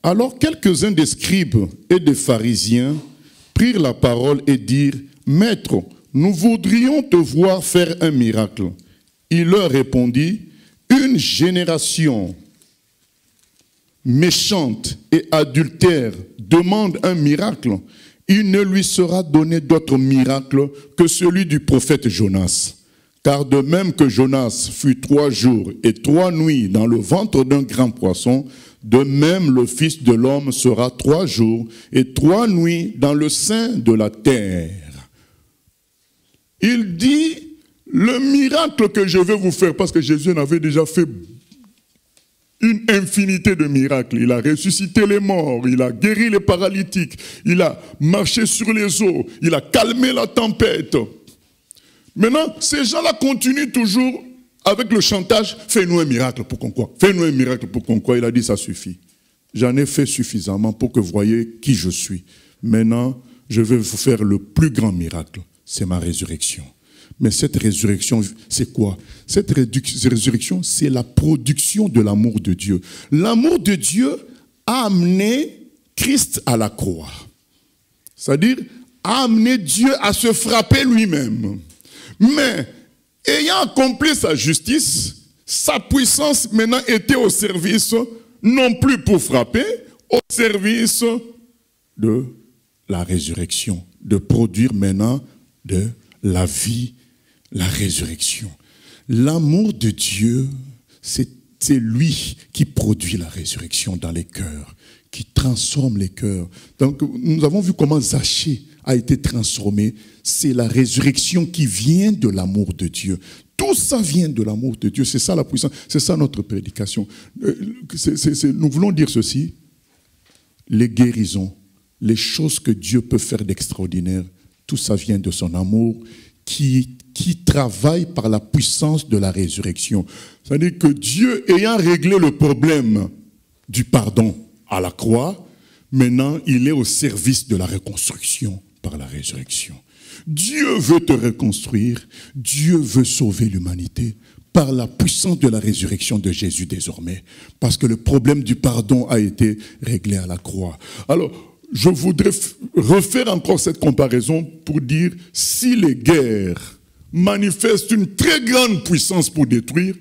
Alors quelques-uns des scribes et des pharisiens prirent la parole et dirent, « Maître, nous voudrions te voir faire un miracle. » Il leur répondit, « Une génération méchante et adultère demande un miracle. Il ne lui sera donné d'autre miracle que celui du prophète Jonas. Car de même que Jonas fut 3 jours et 3 nuits dans le ventre d'un grand poisson, de même le Fils de l'homme sera 3 jours et 3 nuits dans le sein de la terre. » Il dit, le miracle que je vais vous faire, parce que Jésus en avait déjà fait une infinité de miracles. Il a ressuscité les morts, il a guéri les paralytiques, il a marché sur les eaux, il a calmé la tempête. Maintenant, ces gens-là continuent toujours avec le chantage, fais-nous un miracle pour qu'on croie. Fais-nous un miracle pour qu'on croie. Il a dit, ça suffit. J'en ai fait suffisamment pour que vous voyez qui je suis. Maintenant, je vais vous faire le plus grand miracle. C'est ma résurrection. Mais cette résurrection, c'est quoi? Cette résurrection, c'est la production de l'amour de Dieu. L'amour de Dieu a amené Christ à la croix. C'est-à-dire, a amené Dieu à se frapper lui-même. Mais, ayant accompli sa justice, sa puissance maintenant était au service, non plus pour frapper, au service de la résurrection, de produire maintenant de la vie, la résurrection. L'amour de Dieu, c'est lui qui produit la résurrection dans les cœurs, qui transforme les cœurs. Donc, nous avons vu comment Zachée a été transformé. C'est la résurrection qui vient de l'amour de Dieu. Tout ça vient de l'amour de Dieu. C'est ça la puissance. C'est ça notre prédication. Nous voulons dire ceci. Les guérisons, les choses que Dieu peut faire d'extraordinaire, tout ça vient de son amour qui travaille par la puissance de la résurrection. C'est-à-dire que Dieu, ayant réglé le problème du pardon à la croix, maintenant il est au service de la reconstruction par la résurrection. Dieu veut te reconstruire, Dieu veut sauver l'humanité par la puissance de la résurrection de Jésus désormais. Parce que le problème du pardon a été réglé à la croix. Alors, je voudrais refaire encore cette comparaison pour dire, si les guerres manifestent une très grande puissance pour détruire,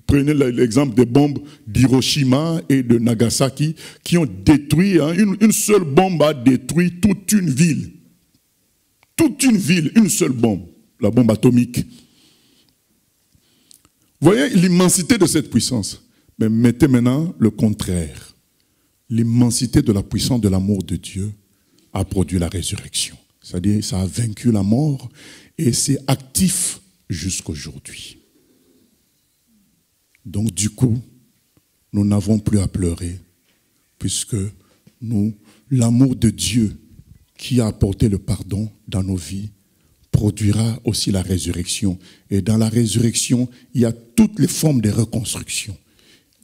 prenez l'exemple des bombes d'Hiroshima et de Nagasaki qui ont détruit, une seule bombe a détruit toute une ville. Toute une ville, une seule bombe, la bombe atomique. Vous voyez l'immensité de cette puissance. Mais mettez maintenant le contraire. L'immensité de la puissance de l'amour de Dieu a produit la résurrection. C'est-à-dire, ça a vaincu la mort et c'est actif jusqu'aujourd'hui. Donc, du coup, nous n'avons plus à pleurer puisque l'amour de Dieu qui a apporté le pardon dans nos vies produira aussi la résurrection. Et dans la résurrection, il y a toutes les formes de reconstruction.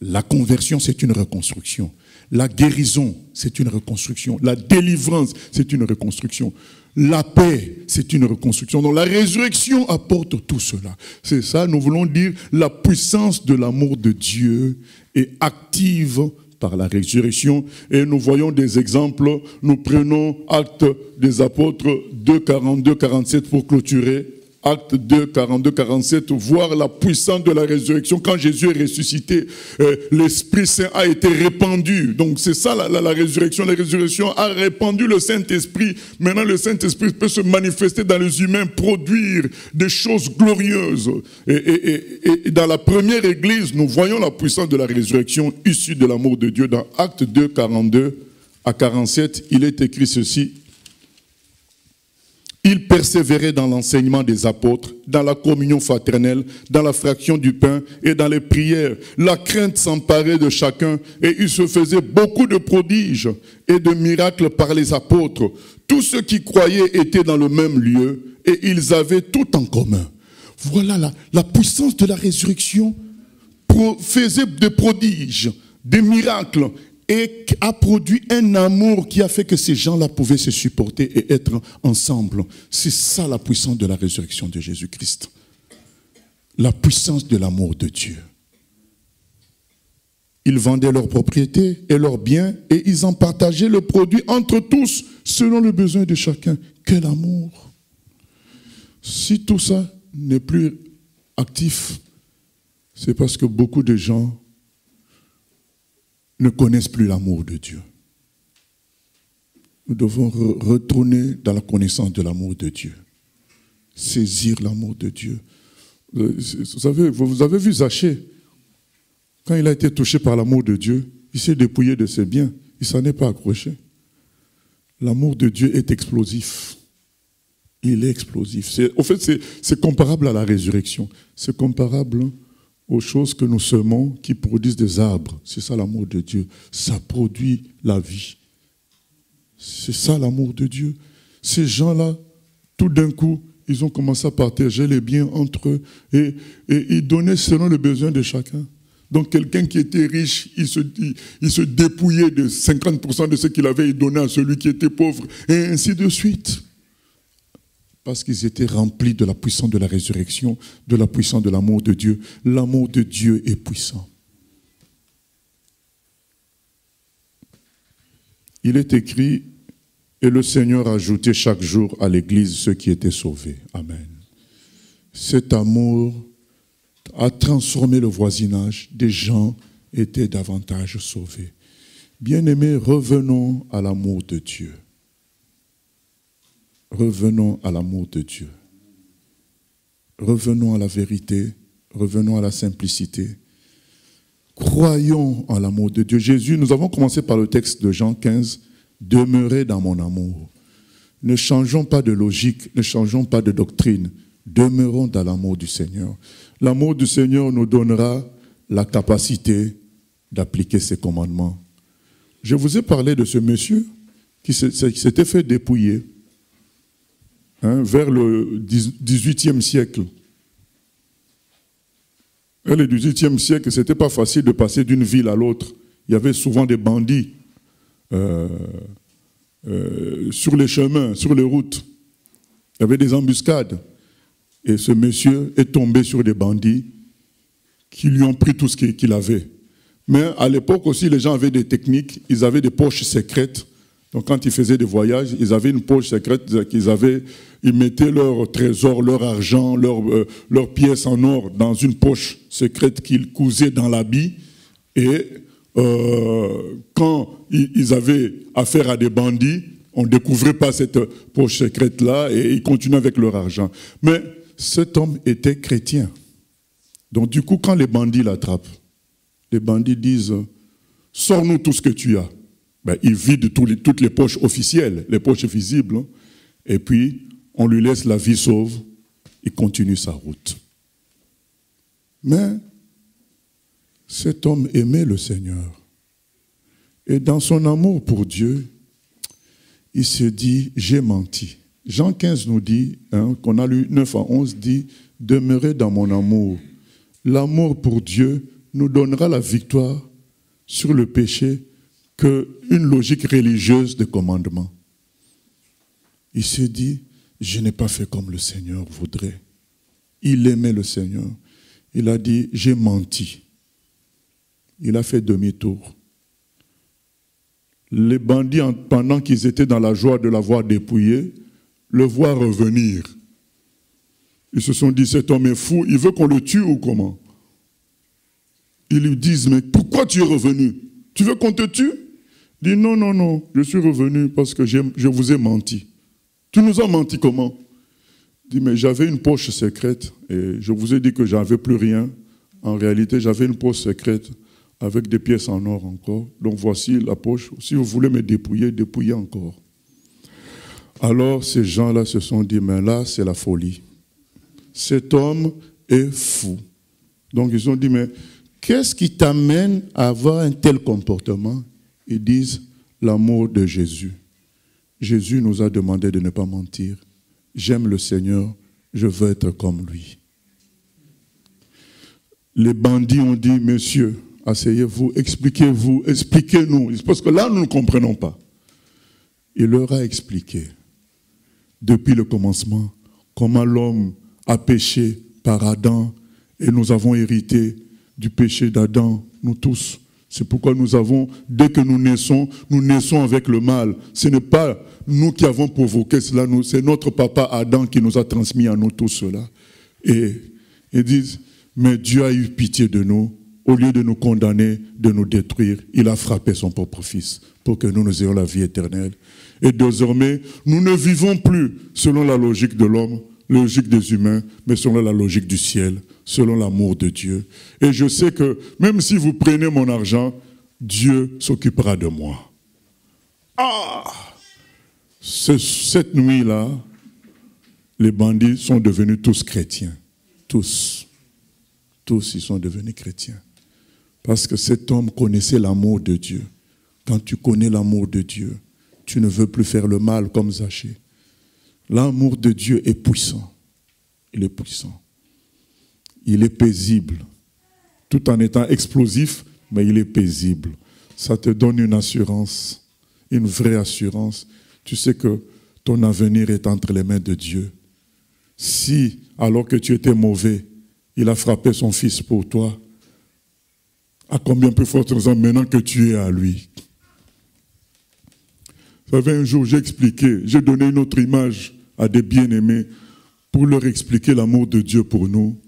La conversion, c'est une reconstruction. La guérison, c'est une reconstruction. La délivrance, c'est une reconstruction. La paix, c'est une reconstruction. Donc la résurrection apporte tout cela. C'est ça, nous voulons dire, la puissance de l'amour de Dieu est active par la résurrection. Et nous voyons des exemples. Nous prenons Actes des Apôtres 2, 42, 47 pour clôturer. Acte 2, 42, 47, voir la puissance de la résurrection. Quand Jésus est ressuscité, l'Esprit Saint a été répandu. Donc c'est ça la résurrection. La résurrection a répandu le Saint-Esprit. Maintenant, le Saint-Esprit peut se manifester dans les humains, produire des choses glorieuses. Et dans la première église, nous voyons la puissance de la résurrection issue de l'amour de Dieu. Dans Acte 2, 42 à 47, il est écrit ceci. Il persévérait dans l'enseignement des apôtres, dans la communion fraternelle, dans la fraction du pain et dans les prières. La crainte s'emparait de chacun et il se faisait beaucoup de prodiges et de miracles par les apôtres. Tous ceux qui croyaient étaient dans le même lieu et ils avaient tout en commun. Voilà la puissance de la résurrection faisait des prodiges, des miracles et a produit un amour qui a fait que ces gens-là pouvaient se supporter et être ensemble. C'est ça la puissance de la résurrection de Jésus-Christ. La puissance de l'amour de Dieu. Ils vendaient leurs propriétés et leurs biens et ils en partageaient le produit entre tous selon le besoin de chacun. Quel amour! Si tout ça n'est plus actif, c'est parce que beaucoup de gens ne connaissent plus l'amour de Dieu. Nous devons retourner dans la connaissance de l'amour de Dieu. Saisir l'amour de Dieu. Vous avez vu Zachée, quand il a été touché par l'amour de Dieu, il s'est dépouillé de ses biens, il ne s'en est pas accroché. L'amour de Dieu est explosif. Il est explosif. En fait, c'est comparable à la résurrection. C'est comparable aux choses que nous semons qui produisent des arbres. C'est ça l'amour de Dieu. Ça produit la vie. C'est ça l'amour de Dieu. Ces gens-là, tout d'un coup, ils ont commencé à partager les biens entre eux et ils donnaient selon le besoin de chacun. Donc quelqu'un qui était riche, il se dépouillait de 50% de ce qu'il avait, il donnait à celui qui était pauvre, et ainsi de suite. Parce qu'ils étaient remplis de la puissance de la résurrection, de la puissance de l'amour de Dieu. L'amour de Dieu est puissant. Il est écrit, et le Seigneur ajoutait chaque jour à l'Église ceux qui étaient sauvés. Amen. Cet amour a transformé le voisinage. Des gens étaient davantage sauvés. Bien-aimés, revenons à l'amour de Dieu. Revenons à l'amour de Dieu. Revenons à la vérité. Revenons à la simplicité. Croyons en l'amour de Dieu. Jésus, nous avons commencé par le texte de Jean 15. Demeurez dans mon amour. Ne changeons pas de logique, ne changeons pas de doctrine. Demeurons dans l'amour du Seigneur. L'amour du Seigneur nous donnera la capacité d'appliquer ses commandements. Je vous ai parlé de ce monsieur qui s'était fait dépouiller. Vers le 18e siècle. Vers le 18e siècle, ce n'était pas facile de passer d'une ville à l'autre. Il y avait souvent des bandits sur les chemins, sur les routes. Il y avait des embuscades. Et ce monsieur est tombé sur des bandits qui lui ont pris tout ce qu'il avait. Mais à l'époque aussi, les gens avaient des techniques. Ils avaient des poches secrètes. Donc quand ils faisaient des voyages, ils avaient une poche secrète ils mettaient leur trésor, leur argent, leurs pièces en or dans une poche secrète qu'ils cousaient dans l'habit. Et quand ils avaient affaire à des bandits, on ne découvrait pas cette poche secrète-là et ils continuaient avec leur argent. Mais cet homme était chrétien. Donc du coup, quand les bandits l'attrapent, les bandits disent « Sors-nous tout ce que tu as ». Ben, il vide toutes les poches officielles, les poches visibles, hein, et puis on lui laisse la vie sauve, il continue sa route. Mais cet homme aimait le Seigneur. Et dans son amour pour Dieu, il se dit, j'ai menti. Jean 15 nous dit, qu'on a lu 9 à 11, dit, demeurez dans mon amour. L'amour pour Dieu nous donnera la victoire sur le péché qu'une logique religieuse de commandement. Il s'est dit, je n'ai pas fait comme le Seigneur voudrait. Il aimait le Seigneur. Il a dit, j'ai menti. Il a fait demi-tour. Les bandits, pendant qu'ils étaient dans la joie de l'avoir dépouillé, le voient revenir. Ils se sont dit, cet homme est fou, il veut qu'on le tue ou comment? Ils lui disent, mais pourquoi tu es revenu? Tu veux qu'on te tue? Il dit, non, non, non, je suis revenu parce que je vous ai menti. Tu nous as menti comment? Il dit, mais j'avais une poche secrète et je vous ai dit que j'avais plus rien. En réalité, j'avais une poche secrète avec des pièces en or encore. Donc voici la poche. Si vous voulez me dépouiller, dépouillez encore. Alors ces gens-là se sont dit, mais là, c'est la folie. Cet homme est fou. Donc ils ont dit, mais qu'est-ce qui t'amène à avoir un tel comportement? Ils disent, l'amour de Jésus. Jésus nous a demandé de ne pas mentir. J'aime le Seigneur, je veux être comme lui. Les bandits ont dit, monsieur, asseyez-vous, expliquez-nous. Parce que là, nous ne comprenons pas. Il leur a expliqué, depuis le commencement, comment l'homme a péché par Adam et nous avons hérité du péché d'Adam, nous tous. C'est pourquoi dès que nous naissons avec le mal. Ce n'est pas nous qui avons provoqué cela, c'est notre papa Adam qui nous a transmis à nous tous cela. Et ils disent, mais Dieu a eu pitié de nous, au lieu de nous condamner, de nous détruire, il a frappé son propre fils pour que nous ayons la vie éternelle. Et désormais, nous ne vivons plus selon la logique de l'homme, la logique des humains, mais selon la logique du ciel, selon l'amour de Dieu. Et je sais que même si vous prenez mon argent, Dieu s'occupera de moi. Ah! Cette nuit-là, les bandits sont devenus tous chrétiens. Tous. Tous, ils sont devenus chrétiens. Parce que cet homme connaissait l'amour de Dieu. Quand tu connais l'amour de Dieu, tu ne veux plus faire le mal comme Zachée. L'amour de Dieu est puissant. Il est puissant. Il est paisible. Tout en étant explosif, mais il est paisible. Ça te donne une assurance, une vraie assurance. Tu sais que ton avenir est entre les mains de Dieu. Si, alors que tu étais mauvais, il a frappé son fils pour toi, à combien plus forte raison maintenant que tu es à lui? Vous savez, un jour, j'ai donné une autre image à des bien-aimés pour leur expliquer l'amour de Dieu pour nous.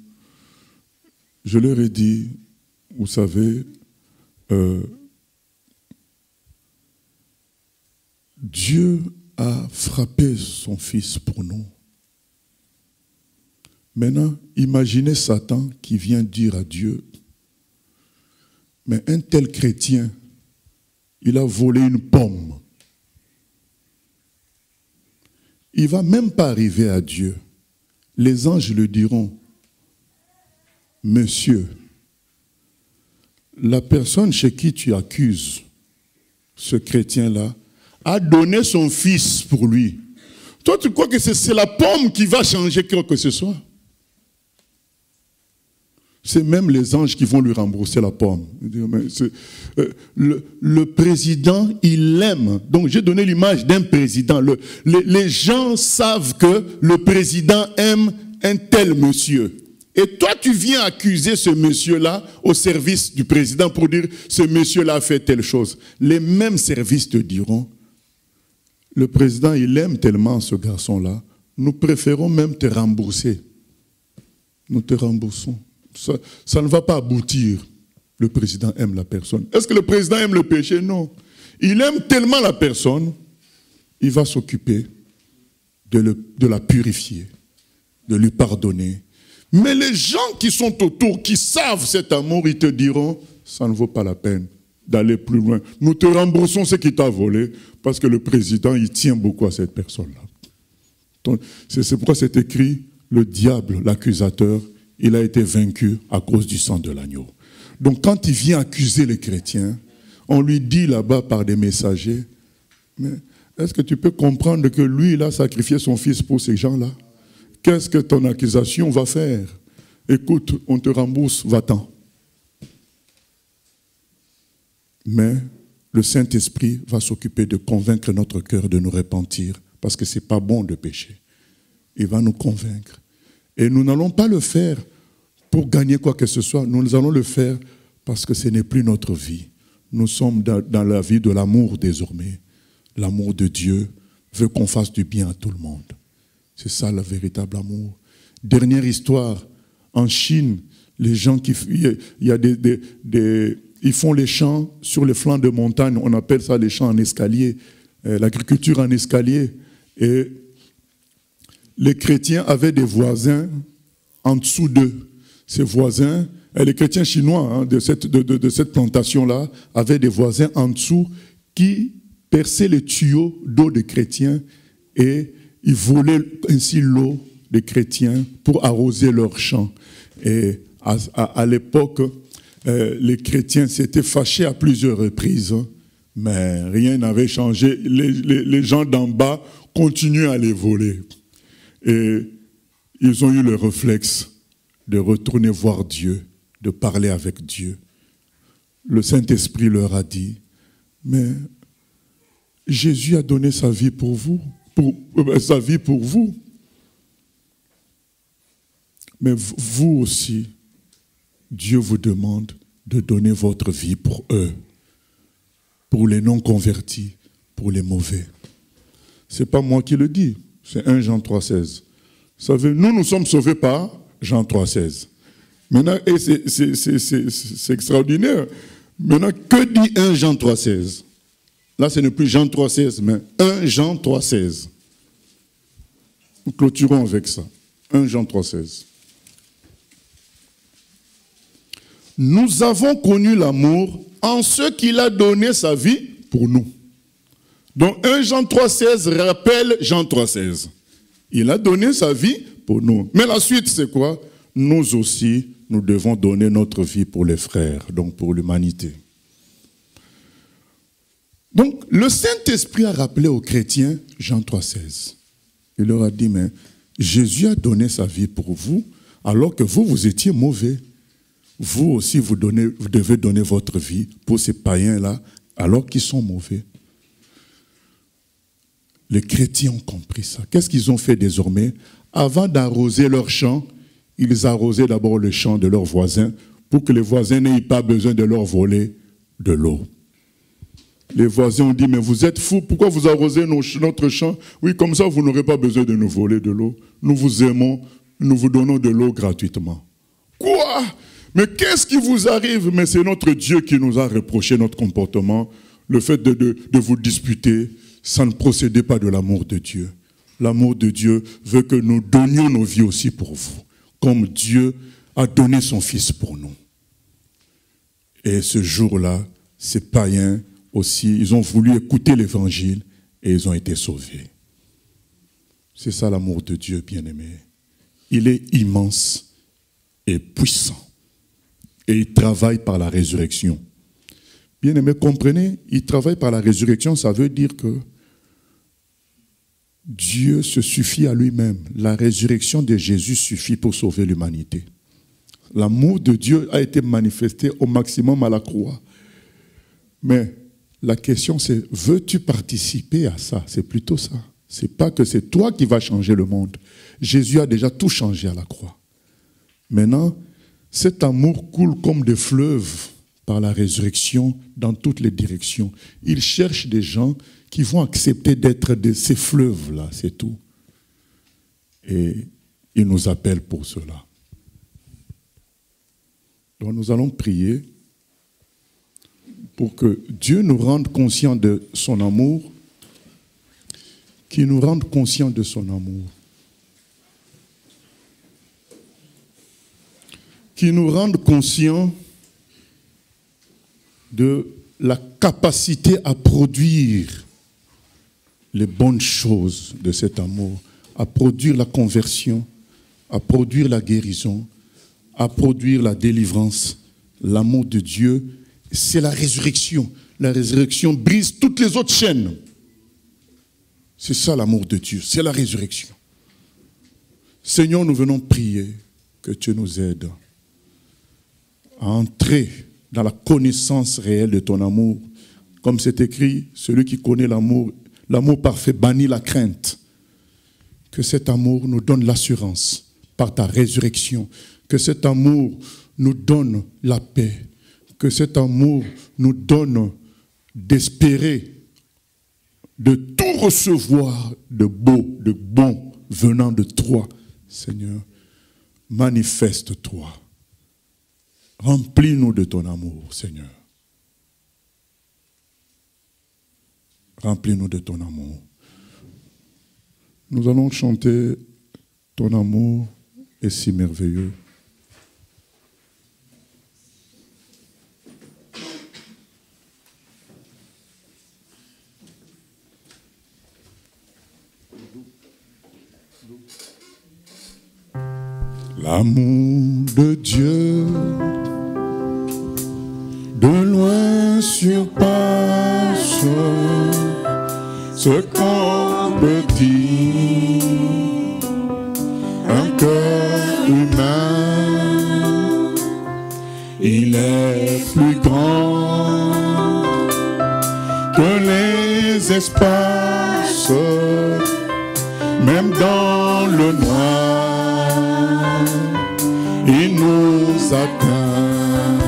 Je leur ai dit, vous savez, Dieu a frappé son fils pour nous. Maintenant, imaginez Satan qui vient dire à Dieu, mais un tel chrétien, il a volé une pomme. Il ne va même pas arriver à Dieu. Les anges le diront, monsieur, la personne chez qui tu accuses ce chrétien-là a donné son fils pour lui. Toi, tu crois que c'est la pomme qui va changer quoi que ce soit? C'est même les anges qui vont lui rembourser la pomme. Le président, il l'aime. Donc j'ai donné l'image d'un président. Les gens savent que le président aime un tel monsieur. Et toi, tu viens accuser ce monsieur-là au service du président pour dire ce monsieur-là a fait telle chose. Les mêmes services te diront, le président, il aime tellement ce garçon-là, nous préférons même te rembourser. Nous te remboursons. Ça ne va pas aboutir. Le président aime la personne. Est-ce que le président aime le péché? Non. Il aime tellement la personne, il va s'occuper de la purifier, de lui pardonner. Mais les gens qui sont autour, qui savent cet amour, ils te diront, ça ne vaut pas la peine d'aller plus loin. Nous te remboursons ce qui t'a volé, parce que le président, il tient beaucoup à cette personne-là. C'est pourquoi c'est écrit, le diable, l'accusateur, il a été vaincu à cause du sang de l'agneau. Donc quand il vient accuser les chrétiens, on lui dit là-bas par des messagers, mais est-ce que tu peux comprendre que lui, il a sacrifié son fils pour ces gens-là? Qu'est-ce que ton accusation va faire? Écoute, on te rembourse, va-t'en. Mais le Saint-Esprit va s'occuper de convaincre notre cœur de nous repentir, parce que ce n'est pas bon de pécher. Il va nous convaincre. Et nous n'allons pas le faire pour gagner quoi que ce soit. Nous allons le faire parce que ce n'est plus notre vie. Nous sommes dans la vie de l'amour désormais. L'amour de Dieu veut qu'on fasse du bien à tout le monde. C'est ça le véritable amour. Dernière histoire, en Chine, les gens ils font les champs sur les flancs de montagne, on appelle ça les champs en escalier, l'agriculture en escalier. Et les chrétiens avaient des voisins en dessous d'eux. Ces voisins, les chrétiens chinois de cette plantation-là, avaient des voisins en dessous qui perçaient les tuyaux d'eau des chrétiens et ils volaient ainsi l'eau des chrétiens pour arroser leurs champs. Et à l'époque, les chrétiens s'étaient fâchés à plusieurs reprises, mais rien n'avait changé. Les gens d'en bas continuaient à les voler. Et ils ont eu le réflexe de retourner voir Dieu, de parler avec Dieu. Le Saint-Esprit leur a dit, mais Jésus a donné sa vie pour vous, sa vie pour vous. Mais vous aussi, Dieu vous demande de donner votre vie pour eux, pour les non-convertis, pour les mauvais. Ce n'est pas moi qui le dis, c'est 1 Jean 3,16. Vous savez, nous sommes sauvés par Jean 3,16. Maintenant, et c'est extraordinaire. Maintenant, que dit 1 Jean 3,16? Là, ce n'est plus Jean 3,16, mais 1 Jean 3,16. Nous clôturons avec ça. 1 Jean 3,16. Nous avons connu l'amour en ce qu'il a donné sa vie pour nous. Donc 1 Jean 3,16 rappelle Jean 3,16. Il a donné sa vie pour nous. Mais la suite, c'est quoi? Nous aussi, nous devons donner notre vie pour les frères, donc pour l'humanité. Donc, le Saint-Esprit a rappelé aux chrétiens Jean 3,16. Il leur a dit, mais Jésus a donné sa vie pour vous, alors que vous étiez mauvais. Vous aussi, vous devez donner votre vie pour ces païens-là, alors qu'ils sont mauvais. Les chrétiens ont compris ça. Qu'est-ce qu'ils ont fait désormais? Avant d'arroser leur champ, ils arrosaient d'abord le champ de leurs voisins pour que les voisins n'aient pas besoin de leur voler de l'eau. Les voisins ont dit, mais vous êtes fous, pourquoi vous arrosez notre champ? Oui, comme ça, vous n'aurez pas besoin de nous voler de l'eau. Nous vous aimons, nous vous donnons de l'eau gratuitement. Quoi? Mais qu'est-ce qui vous arrive? Mais c'est notre Dieu qui nous a reproché notre comportement, le fait de vous disputer. Ça ne procédait pas de l'amour de Dieu. L'amour de Dieu veut que nous donnions nos vies aussi pour vous, comme Dieu a donné son Fils pour nous. Et ce jour-là, ces païens aussi, ils ont voulu écouter l'Évangile et ils ont été sauvés. C'est ça l'amour de Dieu, bien-aimé. Il est immense et puissant. Et il travaille par la résurrection. Bien-aimé, comprenez, il travaille par la résurrection, ça veut dire que Dieu se suffit à lui-même. La résurrection de Jésus suffit pour sauver l'humanité. L'amour de Dieu a été manifesté au maximum à la croix. Mais la question c'est, veux-tu participer à ça? C'est plutôt ça. Ce n'est pas que c'est toi qui vas changer le monde. Jésus a déjà tout changé à la croix. Maintenant, cet amour coule comme des fleuves par la résurrection dans toutes les directions. Il cherche des gens qui vont accepter d'être de ces fleuves-là, c'est tout. Et il nous appelle pour cela. Donc nous allons prier pour que Dieu nous rende conscients de son amour, qu'il nous rende conscients de son amour, qu'il nous rende conscients de la capacité à produire les bonnes choses de cet amour, à produire la conversion, à produire la guérison, à produire la délivrance. L'amour de Dieu, c'est la résurrection. La résurrection brise toutes les autres chaînes. C'est ça l'amour de Dieu, c'est la résurrection. Seigneur, nous venons prier que tu nous aides à entrer dans la connaissance réelle de ton amour. Comme c'est écrit, celui qui connaît l'amour, l'amour parfait bannit la crainte. Que cet amour nous donne l'assurance par ta résurrection. Que cet amour nous donne la paix. Que cet amour nous donne d'espérer, de tout recevoir de beau, de bon venant de toi, Seigneur. manifeste-toi. Remplis-nous de ton amour, Seigneur. Remplis-nous de ton amour. Nous allons chanter ton amour est si merveilleux. L'amour de Dieu de loin surpasse ce qu'on peut dire. Un cœur humain, il est plus grand que les espaces, même dans le noir, il nous atteint.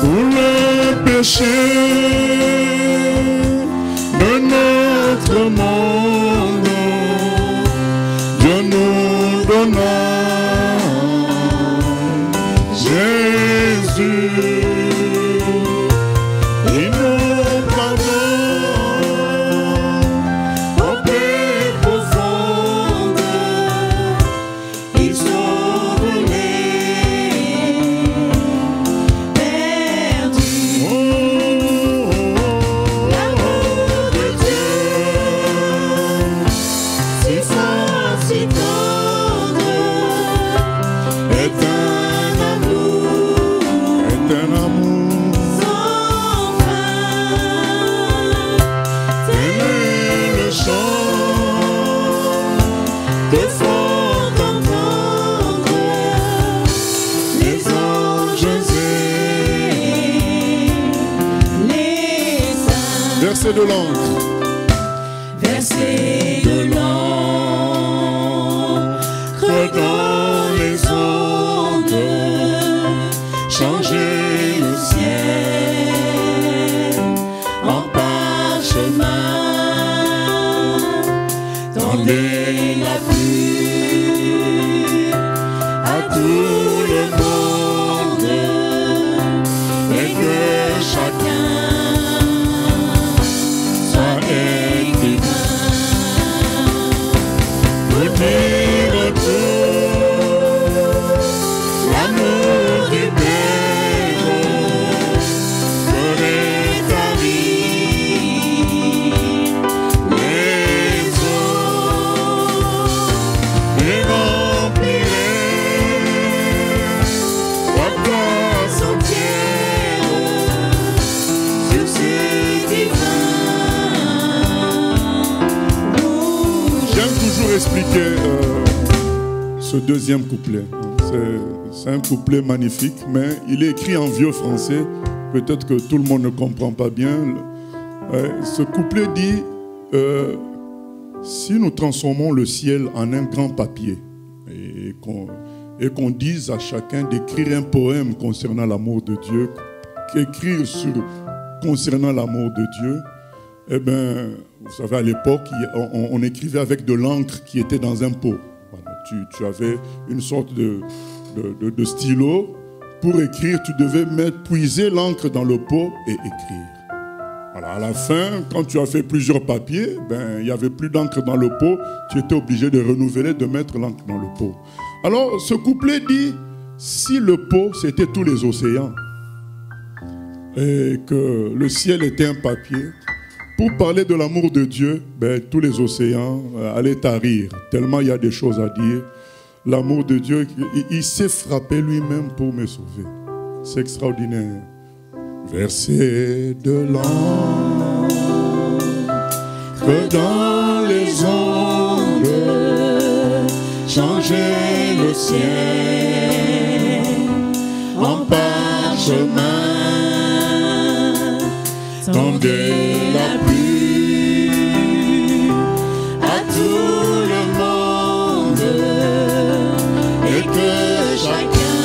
Pour le péché de notre monde, Dieu nous donna Jésus. Il nous pardonne au plus profond. Il sauve les perdus. L'amour de Dieu, si fort, si tendre, est un amour sans fin. Tel est le chant que font entendre les anges et les saints. Verset de l'encre. Verser de l'encre dans les ondes, changer le ciel en parchemin, tendez la pluie à tout le monde et que chacun soit écrivain. Pour dire tout l'amour du Père que rétablit les eaux et remplirait la place entière sur ces divins rouges. J'aime toujours expliquer ce deuxième couplet. C'est un couplet magnifique, mais il est écrit en vieux français. Peut-être que tout le monde ne comprend pas bien. Ce couplet dit si nous transformons le ciel en un grand papier et qu'on dise à chacun d'écrire un poème concernant l'amour de Dieu, concernant l'amour de Dieu, eh bien, vous savez, à l'époque, on écrivait avec de l'encre qui était dans un pot. Voilà, tu avais une sorte de stylo. Pour écrire, tu devais puiser l'encre dans le pot et écrire. Voilà, à la fin, quand tu as fait plusieurs papiers, il n'y avait plus d'encre dans le pot. Tu étais obligé de renouveler, de mettre l'encre dans le pot. Alors, ce couplet dit, si le pot, c'était tous les océans, et que le ciel était un papier, pour parler de l'amour de Dieu, tous les océans allaient tarir, tellement il y a des choses à dire. L'amour de Dieu, il s'est frappé lui-même pour me sauver. C'est extraordinaire. Verser de l'encre dans les ondes, changer le ciel en parchemin, tendez la pluie à tout le monde et que chacun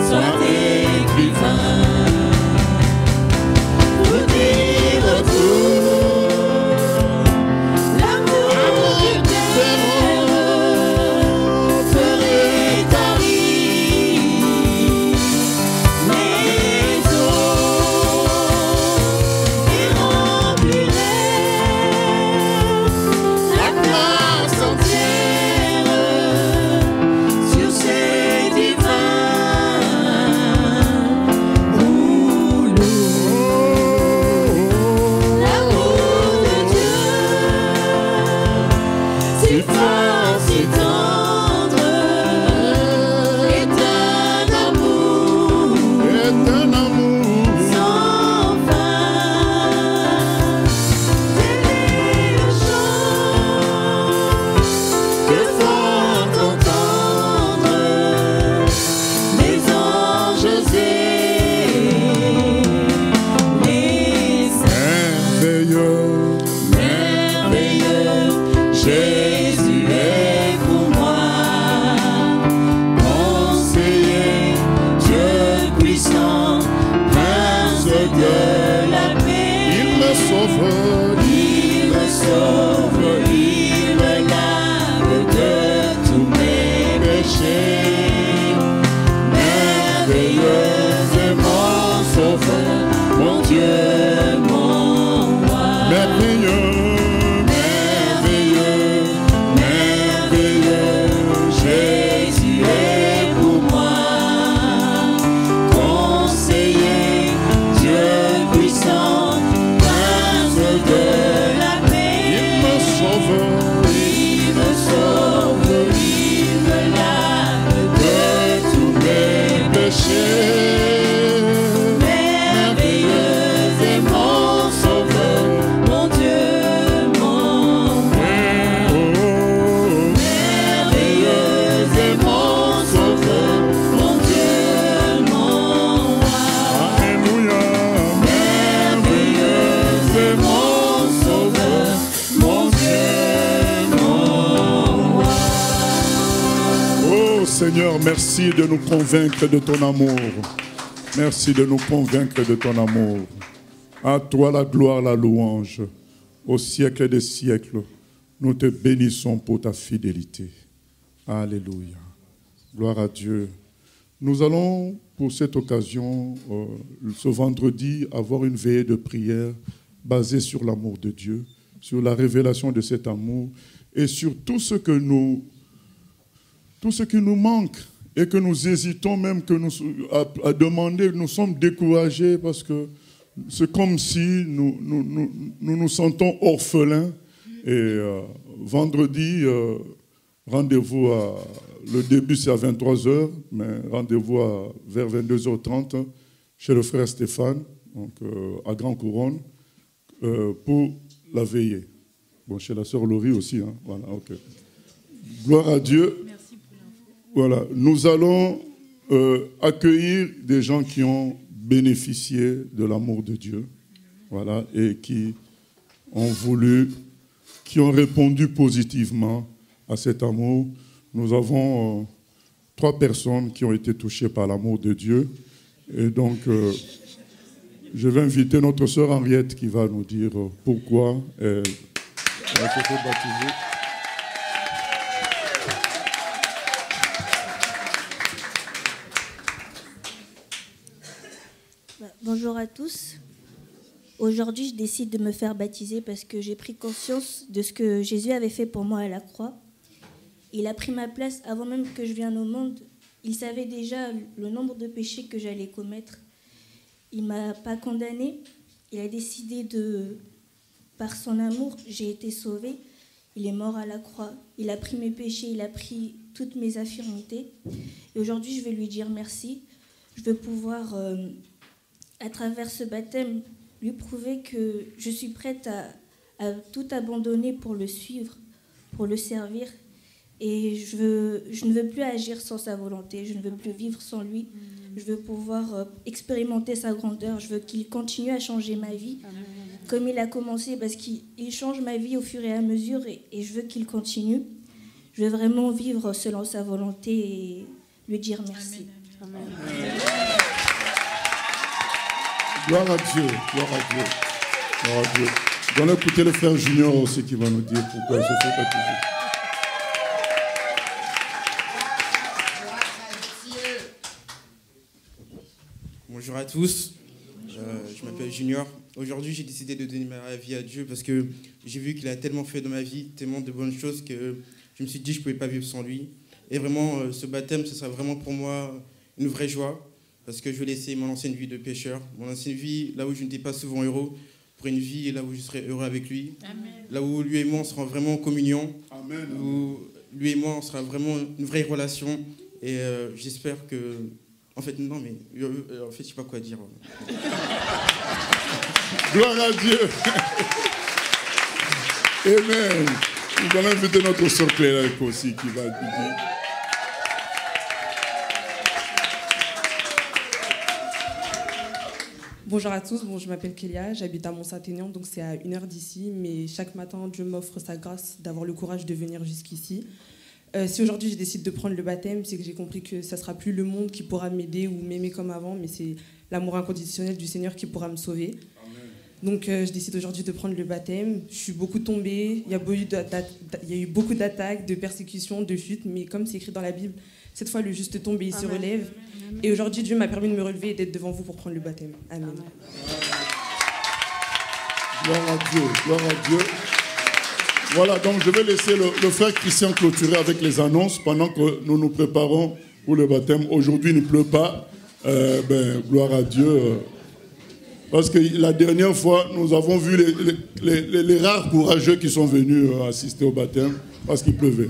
soit écrivain. Pour dire tout l'amour du Père sauve, Il me sauve, il me lave de tous mes péchés. Merveilleuse est mon sauveur, mon Dieu, mon roi. merveilleux, Merveilleux, merveilleux, Jésus est pour moi. Conseiller, Dieu puissant, prince de la il paix. me sauve, Il me sauve, il me lave de tous mes péché. merveilleux est mon sauveur, mon Dieu, mon roi. Oh, Merveilleux est mon sauveur, mon Dieu, mon roi. alléluia, Merveilleux est mon sauveur, mon Dieu, mon roi. oh Seigneur, merci de nous convaincre de ton amour. Merci de nous convaincre de ton amour. À toi la gloire, la louange. Au siècle des siècles, nous te bénissons pour ta fidélité. Alléluia. Gloire à Dieu. Nous allons, pour cette occasion, ce vendredi, avoir une veillée de prière basée sur l'amour de Dieu, sur la révélation de cet amour et sur tout ce qui nous manque et que nous hésitons même à demander. Nous sommes découragés parce que c'est comme si nous sentons orphelins. Et vendredi, rendez-vous le début c'est à 23h, mais rendez-vous vers 22h30 chez le frère Stéphane, donc, à Grand Couronne, pour la veillée. Bon, chez la sœur Laurie aussi, hein. Voilà, ok. Gloire à Dieu. Voilà, nous allons accueillir des gens qui ont bénéficié de l'amour de Dieu, voilà, et qui ont répondu positivement à cet amour. Nous avons 3 personnes qui ont été touchées par l'amour de Dieu. Et donc, je vais inviter notre sœur Henriette qui va nous dire pourquoi elle a été baptisée. Bonjour à tous. Aujourd'hui, je décide de me faire baptiser parce que j'ai pris conscience de ce que Jésus avait fait pour moi à la croix. Il a pris ma place avant même que je vienne au monde. Il savait déjà le nombre de péchés que j'allais commettre. Il ne m'a pas condamnée. Il a décidé par son amour, j'ai été sauvée. Il est mort à la croix. Il a pris mes péchés, il a pris toutes mes infirmités. Et aujourd'hui, je vais lui dire merci. Je veux pouvoir, à travers ce baptême, lui prouver que je suis prête à tout abandonner pour le suivre, pour le servir. Et je ne veux plus agir sans sa volonté, je ne veux plus vivre sans lui. Je veux pouvoir expérimenter sa grandeur, je veux qu'il continue à changer ma vie, comme il a commencé, parce qu'il change ma vie au fur et à mesure, et je veux qu'il continue. Je veux vraiment vivre selon sa volonté et lui dire merci. Amen. Gloire à Dieu, gloire à Dieu, gloire à Dieu. Nous allons écouter le frère Junior aussi qui va nous dire pourquoi il se fait baptiser. Bonjour à tous, je m'appelle Junior. Aujourd'hui, j'ai décidé de donner ma vie à Dieu parce que j'ai vu qu'il a tellement fait dans ma vie, tellement de bonnes choses que je me suis dit que je ne pouvais pas vivre sans lui. Et vraiment, ce baptême, ce sera vraiment pour moi une vraie joie parce que je vais laisser mon ancienne vie de pécheur, mon ancienne vie là où je n'étais pas souvent heureux, pour une vie là où je serai heureux avec lui. Amen. Là où lui et moi, on sera vraiment en communion. Amen. Où lui et moi, on sera vraiment une vraie relation. Et j'espère que... En fait, non, mais en fait, je ne sais pas quoi dire. Gloire à Dieu. Amen. Nous allons inviter notre sœur Claire aussi qui va dire. Bonjour à tous, je m'appelle Kélia, j'habite à Mont-Saint-Aignan, donc c'est à 1 heure d'ici, mais chaque matin, Dieu m'offre sa grâce d'avoir le courage de venir jusqu'ici. Si aujourd'hui je décide de prendre le baptême, c'est que j'ai compris que ça ne sera plus le monde qui pourra m'aider ou m'aimer comme avant, mais c'est l'amour inconditionnel du Seigneur qui pourra me sauver. Donc je décide aujourd'hui de prendre le baptême. Je suis beaucoup tombée, il y a eu beaucoup d'attaques, de persécutions, de chutes, mais comme c'est écrit dans la Bible, cette fois le juste tombe et il se relève. Et aujourd'hui Dieu m'a permis de me relever et d'être devant vous pour prendre le baptême. Amen. Gloire à Dieu, gloire à Dieu. Voilà, donc je vais laisser le frère Christian clôturer avec les annonces pendant que nous nous préparons pour le baptême. Aujourd'hui, il ne pleut pas. Gloire à Dieu. Parce que la dernière fois, nous avons vu les rares courageux qui sont venus assister au baptême parce qu'il pleuvait.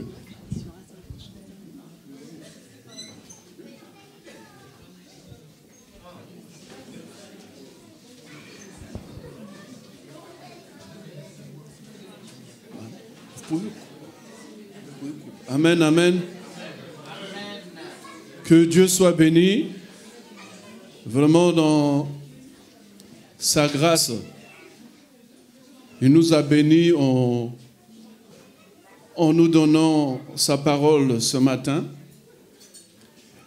Amen, amen. Que Dieu soit béni. Vraiment dans sa grâce. Il nous a bénis en nous donnant sa parole ce matin.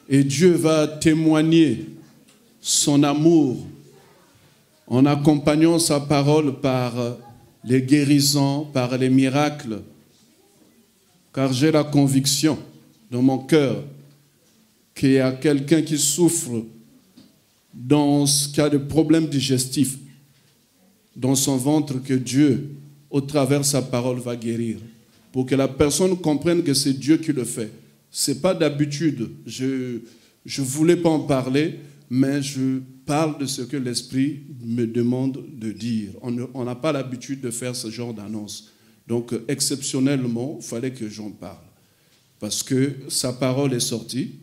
Et Dieu va témoigner son amour en accompagnant sa parole par les guérisons, par les miracles. Car j'ai la conviction dans mon cœur qu'il y a quelqu'un qui souffre dans ce cas de problème digestif dans son ventre que Dieu, au travers de sa parole, va guérir. Pour que la personne comprenne que c'est Dieu qui le fait. Ce n'est pas d'habitude. Je ne voulais pas en parler, mais je parle de ce que l'Esprit me demande de dire. On n'a pas l'habitude de faire ce genre d'annonce. Donc, exceptionnellement, il fallait que j'en parle. Parce que sa parole est sortie.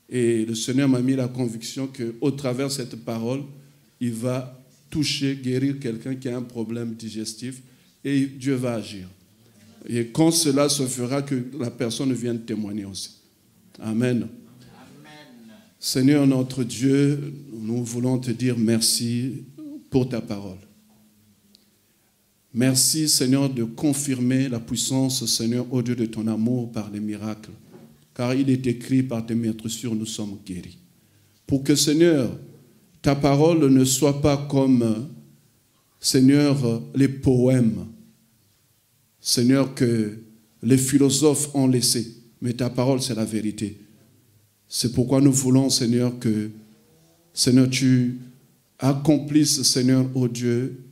Et le Seigneur m'a mis la conviction qu'au travers de cette parole, il va toucher, guérir quelqu'un qui a un problème digestif et Dieu va agir. Et quand cela se fera, que la personne vienne témoigner aussi. Amen. Seigneur notre Dieu, nous voulons te dire merci pour ta parole. Merci Seigneur de confirmer la puissance, Seigneur, au Dieu de ton amour par les miracles. Car il est écrit par tes meurtrissures, nous sommes guéris. Pour que, Seigneur, ta parole ne soit pas comme, Seigneur, les poèmes, Seigneur, que les philosophes ont laissés. Mais ta parole, c'est la vérité. C'est pourquoi nous voulons, Seigneur, que, Seigneur, tu accomplisses, Seigneur, ô Dieu,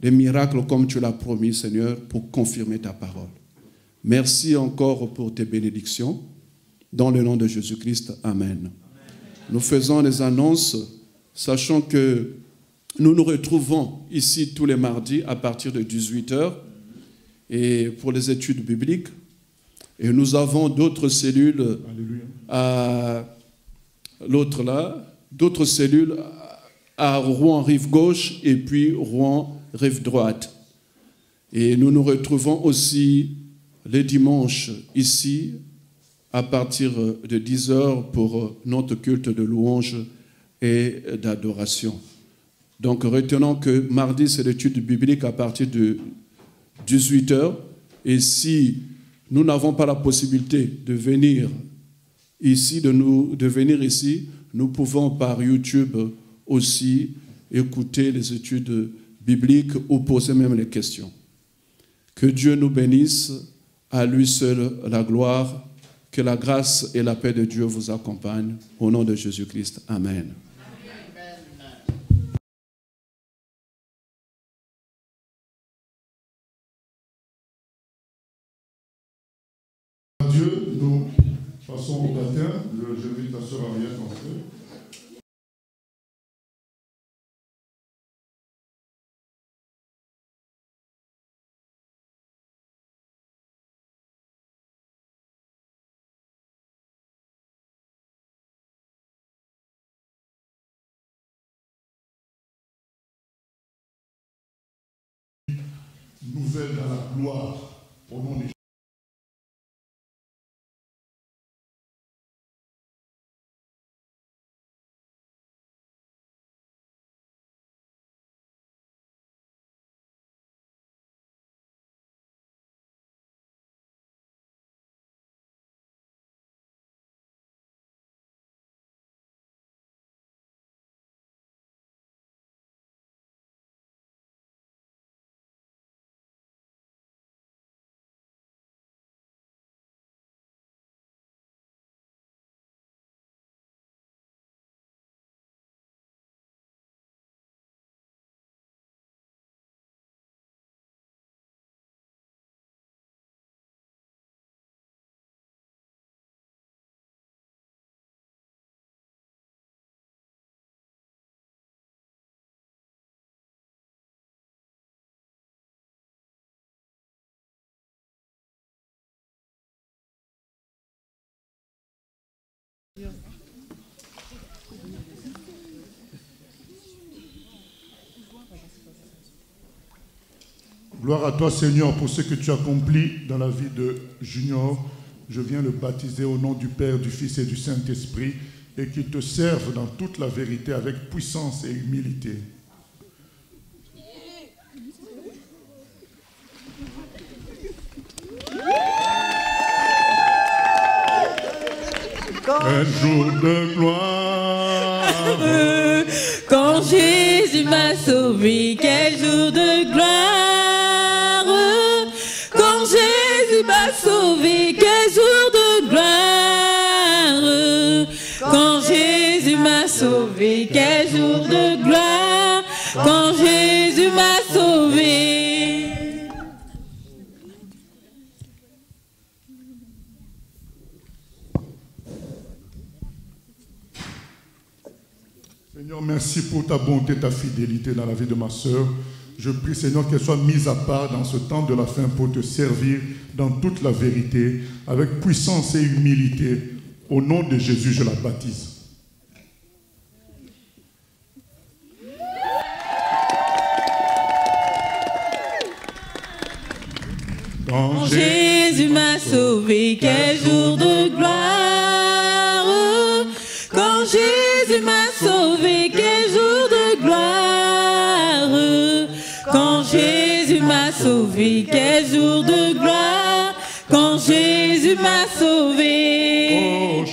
des miracles comme tu l'as promis, Seigneur, pour confirmer ta parole. Merci encore pour tes bénédictions. Dans le nom de Jésus-Christ, Amen. Nous faisons les annonces, sachant que nous nous retrouvons ici tous les mardis à partir de 18h et pour les études bibliques. Et nous avons d'autres cellules à l'autre là, d'autres cellules à Rouen rive gauche et puis Rouen rive droite. Et nous nous retrouvons aussi les dimanches ici à partir de 10h pour notre culte de louange et d'adoration. Donc retenons que mardi, c'est l'étude biblique à partir de 18h. Et si nous n'avons pas la possibilité de venir ici, nous pouvons par YouTube aussi écouter les études bibliques ou poser même les questions. Que Dieu nous bénisse, à lui seul la gloire. Que la grâce et la paix de Dieu vous accompagnent. Au nom de Jésus-Christ. Amen. Dieu, nous passons au baptême. J'invite la sœur Ariette à entrer. Nouvelle dans la gloire au nom de Gloire à toi, Seigneur, pour ce que tu accomplis dans la vie de Junior. Je viens le baptiser au nom du Père, du Fils et du Saint-Esprit, et qu'il te serve dans toute la vérité avec puissance et humilité. Un jour de gloire. Quand Jésus m'a sauvé, quel jour de gloire. Quand Jésus m'a sauvé, quel jour de gloire. Quand Jésus m'a sauvé, quel jour de gloire. Quand Jésus m'a sauvé. Seigneur, merci pour ta bonté, ta fidélité dans la vie de ma sœur. Je prie, Seigneur, qu'elle soit mise à part dans ce temps de la fin pour te servir dans toute la vérité, avec puissance et humilité. Au nom de Jésus, je la baptise. Quand Jésus m'a sauvé, quel jour de gloire. Quand Jésus m'a sauvé, quel jour de gloire. Quand Jésus m'a sauvé, quel jour de gloire. Quand Jésus m'a sauvé.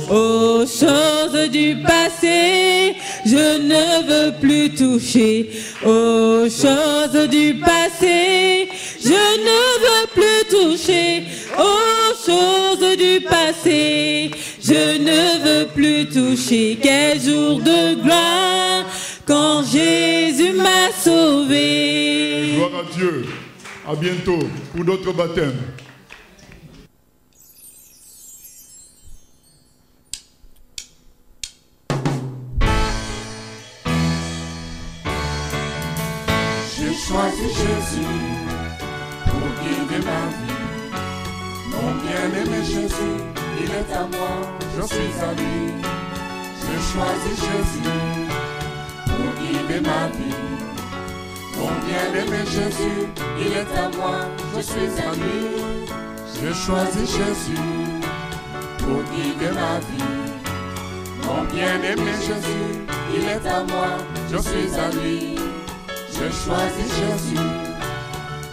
Aux choses du passé, je ne veux plus toucher. Aux choses du passé, je ne veux plus toucher. Aux choses du passé, je ne veux plus toucher. Quel jour de gloire quand Jésus m'a sauvé. Gloire à Dieu. À bientôt pour d'autres baptêmes. J'ai choisi Jésus pour guider ma vie. Mon bien-aimé Jésus, il est à moi, je suis à lui. J'ai choisi Jésus pour guider ma vie. Mon bien-aimé Jésus, il est à moi, je suis à lui. J'ai choisi Jésus pour guider ma vie. Mon bien-aimé Jésus, il est à moi, je suis à lui. J'ai choisi Jésus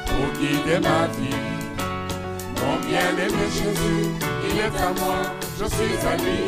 pour guider ma vie. Mon bien-aimé Jésus, il est à moi, je suis à lui.